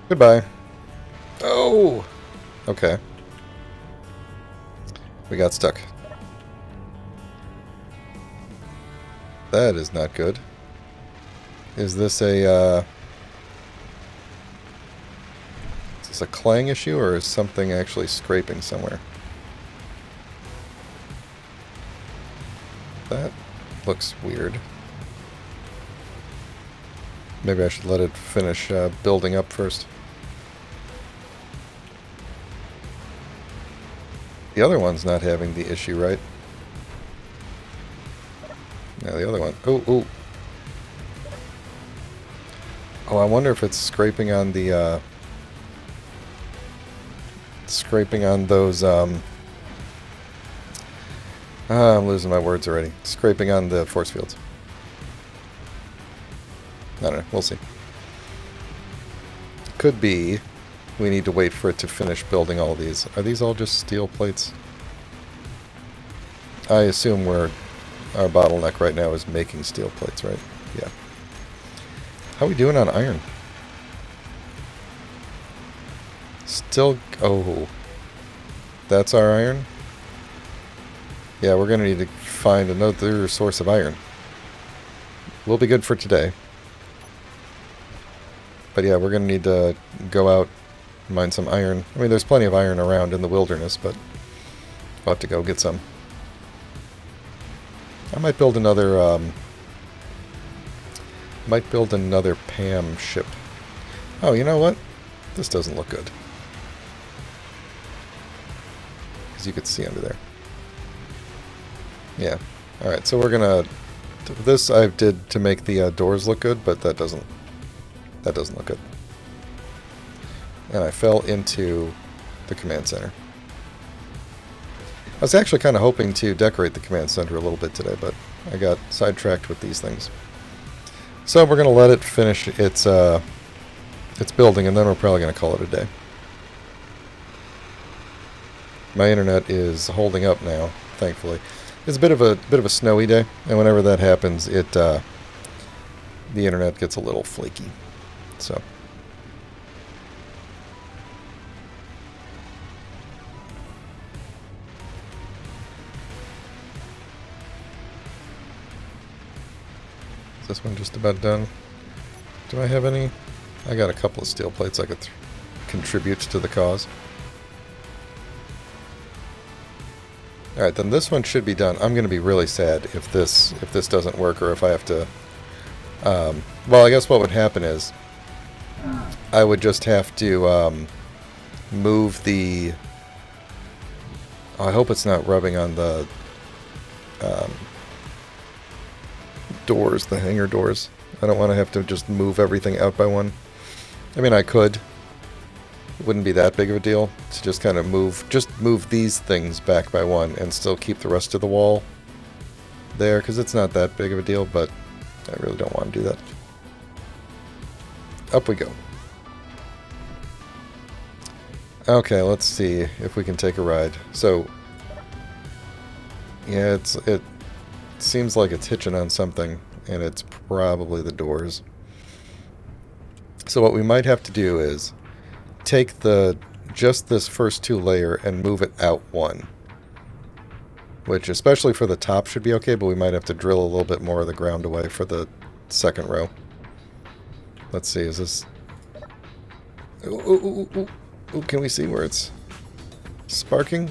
Goodbye. Oh! Okay. We got stuck. That is not good. Is this a, is this a clang issue, or is something actually scraping somewhere? That looks weird. Maybe I should let it finish building up first. The other one's not having the issue, right? Yeah, the other one. Oh, oh. Oh, I wonder if it's scraping on the, scraping on those, I'm losing my words already. Scraping on the force fields. I don't know. We'll see. Could be we need to wait for it to finish building all these. Are these all just steel plates? I assume our bottleneck right now is making steel plates, right? Yeah. How are we doing on iron? Still... Oh. That's our iron? Yeah, we're going to need to find another source of iron. We'll be good for today. But yeah, we're going to need to go out and mine some iron. I mean, there's plenty of iron around in the wilderness, but we'll have to go get some. I might build another, PAM ship. Oh, you know what? This doesn't look good. As you could see under there. Yeah. Alright, so we're gonna... This I did to make the doors look good, but that doesn't look good. And I fell into the command center. I was actually kind of hoping to decorate the command center a little bit today, but I got sidetracked with these things. So we're going to let it finish its building, and then we're probably going to call it a day. My internet is holding up now, thankfully. It's a bit of a snowy day, and whenever that happens, the internet gets a little flaky. So. Is this one just about done? Do I have any? I got a couple of steel plates I could contribute to the cause. Alright, then this one should be done. I'm going to be really sad if this doesn't work, or if I have to... well, I guess what would happen is I would just have to move the... Oh, I hope it's not rubbing on the doors, the hangar doors. I don't want to have to just move everything out by one. I mean, I could. It wouldn't be that big of a deal to just kind of move these things back by one and still keep the rest of the wall there, because it's not that big of a deal, but I really don't want to do that. Up we go. Okay, let's see if we can take a ride. So, yeah, it seems like it's hitching on something, and it's probably the doors. So what we might have to do is take just this first two layer and move it out one. Which, especially for the top, should be okay, but we might have to drill a little bit more of the ground away for the second row. Let's see, is this... Ooh, can we see where it's sparking?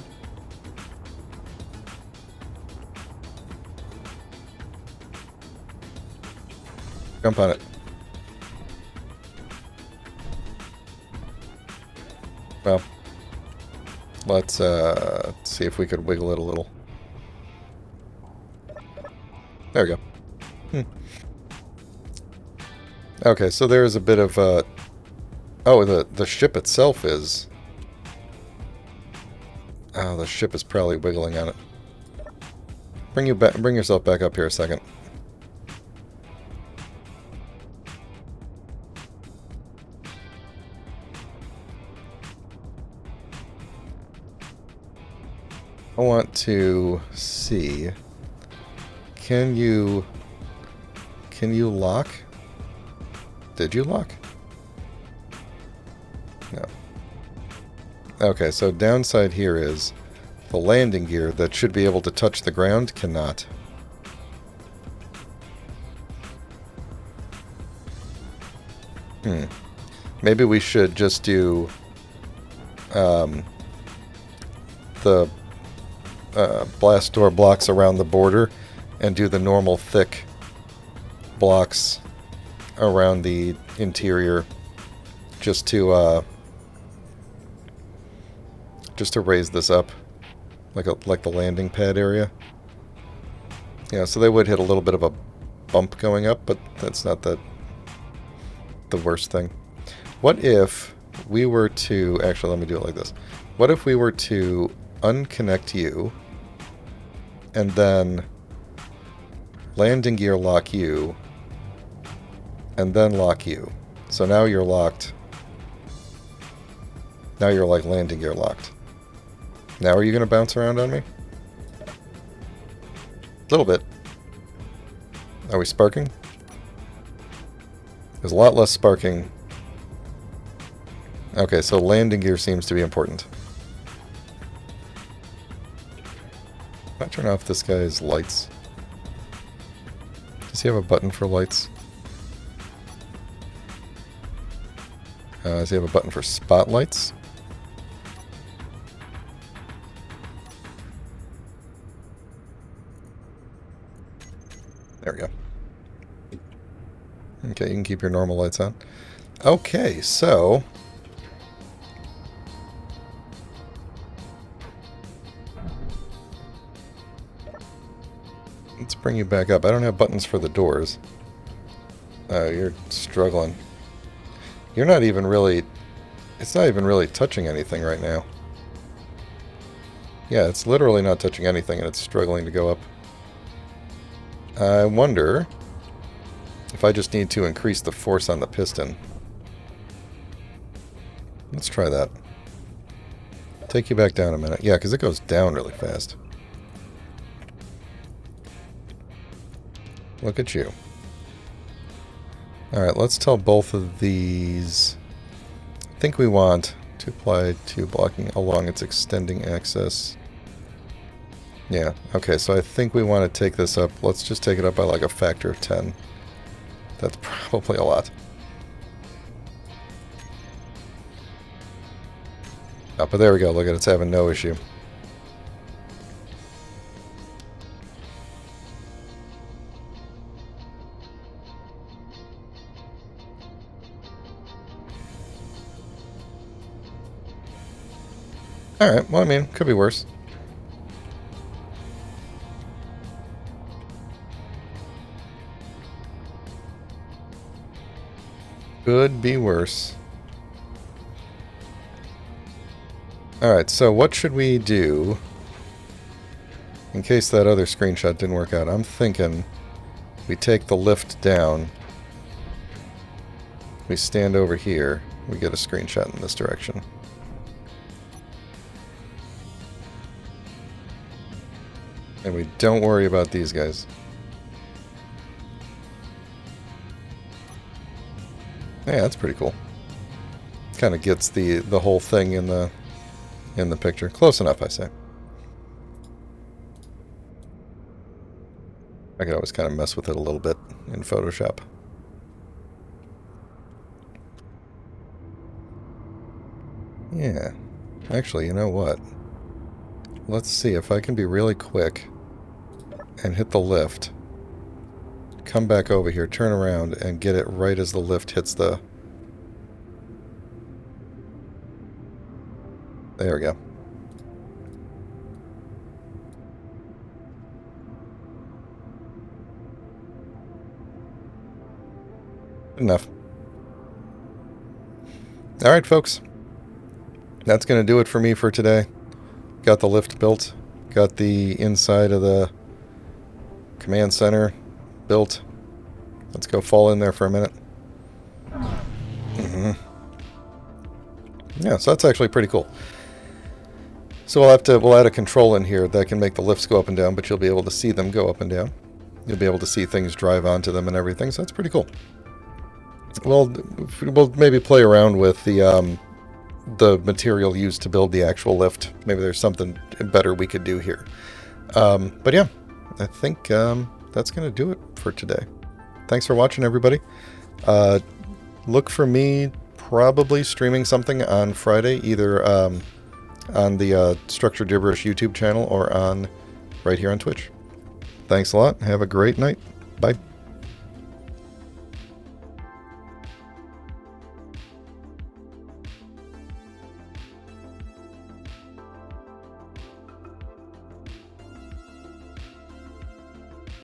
Jump on it. Well, let's see if we could wiggle it a little. There we go. Okay, so there is a bit of oh, the ship itself is... Oh, the ship is probably wiggling on it. Bring yourself back up here a second. I want to see... Can you lock? Did you lock? No. Okay, so downside here is the landing gear that should be able to touch the ground cannot. Maybe we should just do the blast door blocks around the border and do the normal thick blocks around the interior just to raise this up like the landing pad area. Yeah, so they would hit a little bit of a bump going up, but that's not the worst thing. What if we were to... Actually, let me do it like this. What if we were to unconnect you and then landing gear lock you and then lock you? So now you're locked. Now you're like landing gear locked. Now are you going to bounce around on me? A little bit. Are we sparking? There's a lot less sparking. Okay, so landing gear seems to be important. Can I turn off this guy's lights? Does he have a button for lights? Does he have a button for spotlights? There we go. Okay, you can keep your normal lights on. Okay, so... let's bring you back up. I don't have buttons for the doors. You're struggling. You're not even really... it's not even really touching anything right now. Yeah, it's literally not touching anything and it's struggling to go up. I wonder if I just need to increase the force on the piston. Let's try that. Take you back down a minute. Yeah, because it goes down really fast. Look at you. Alright, let's tell both of these... I think we want to apply to blocking along its extending axis. Yeah, okay, so I think we want to take this up. Let's just take it up by like a factor of 10. That's probably a lot. Oh, but there we go. Look at it. It's having no issue. Alright, well, I mean, could be worse. Could be worse. Alright, so what should we do in case that other screenshot didn't work out? I'm thinking we take the lift down, we stand over here, we get a screenshot in this direction. And we don't worry about these guys. Yeah, that's pretty cool. Kind of gets the whole thing in the picture. Close enough, I say. I could always kind of mess with it a little bit in Photoshop. Yeah. Actually, you know what? Let's see if I can be really quick and hit the lift. Come back over here, turn around, and get it right as the lift hits the... There we go. Enough. Alright, folks. That's going to do it for me for today. Got the lift built. Got the inside of the command center built. Let's go fall in there for a minute. Yeah, so that's actually pretty cool. So we'll add a control in here that can make the lifts go up and down, but you'll be able to see them go up and down. You'll be able to see things drive onto them and everything, so that's pretty cool. Well, we'll maybe play around with the material used to build the actual lift. Maybe there's something better we could do here. But yeah, I think that's going to do it for today. Thanks for watching, everybody. Look for me probably streaming something on Friday, either on the Structured Gibberish YouTube channel or on right here on Twitch. Thanks a lot. Have a great night. Bye.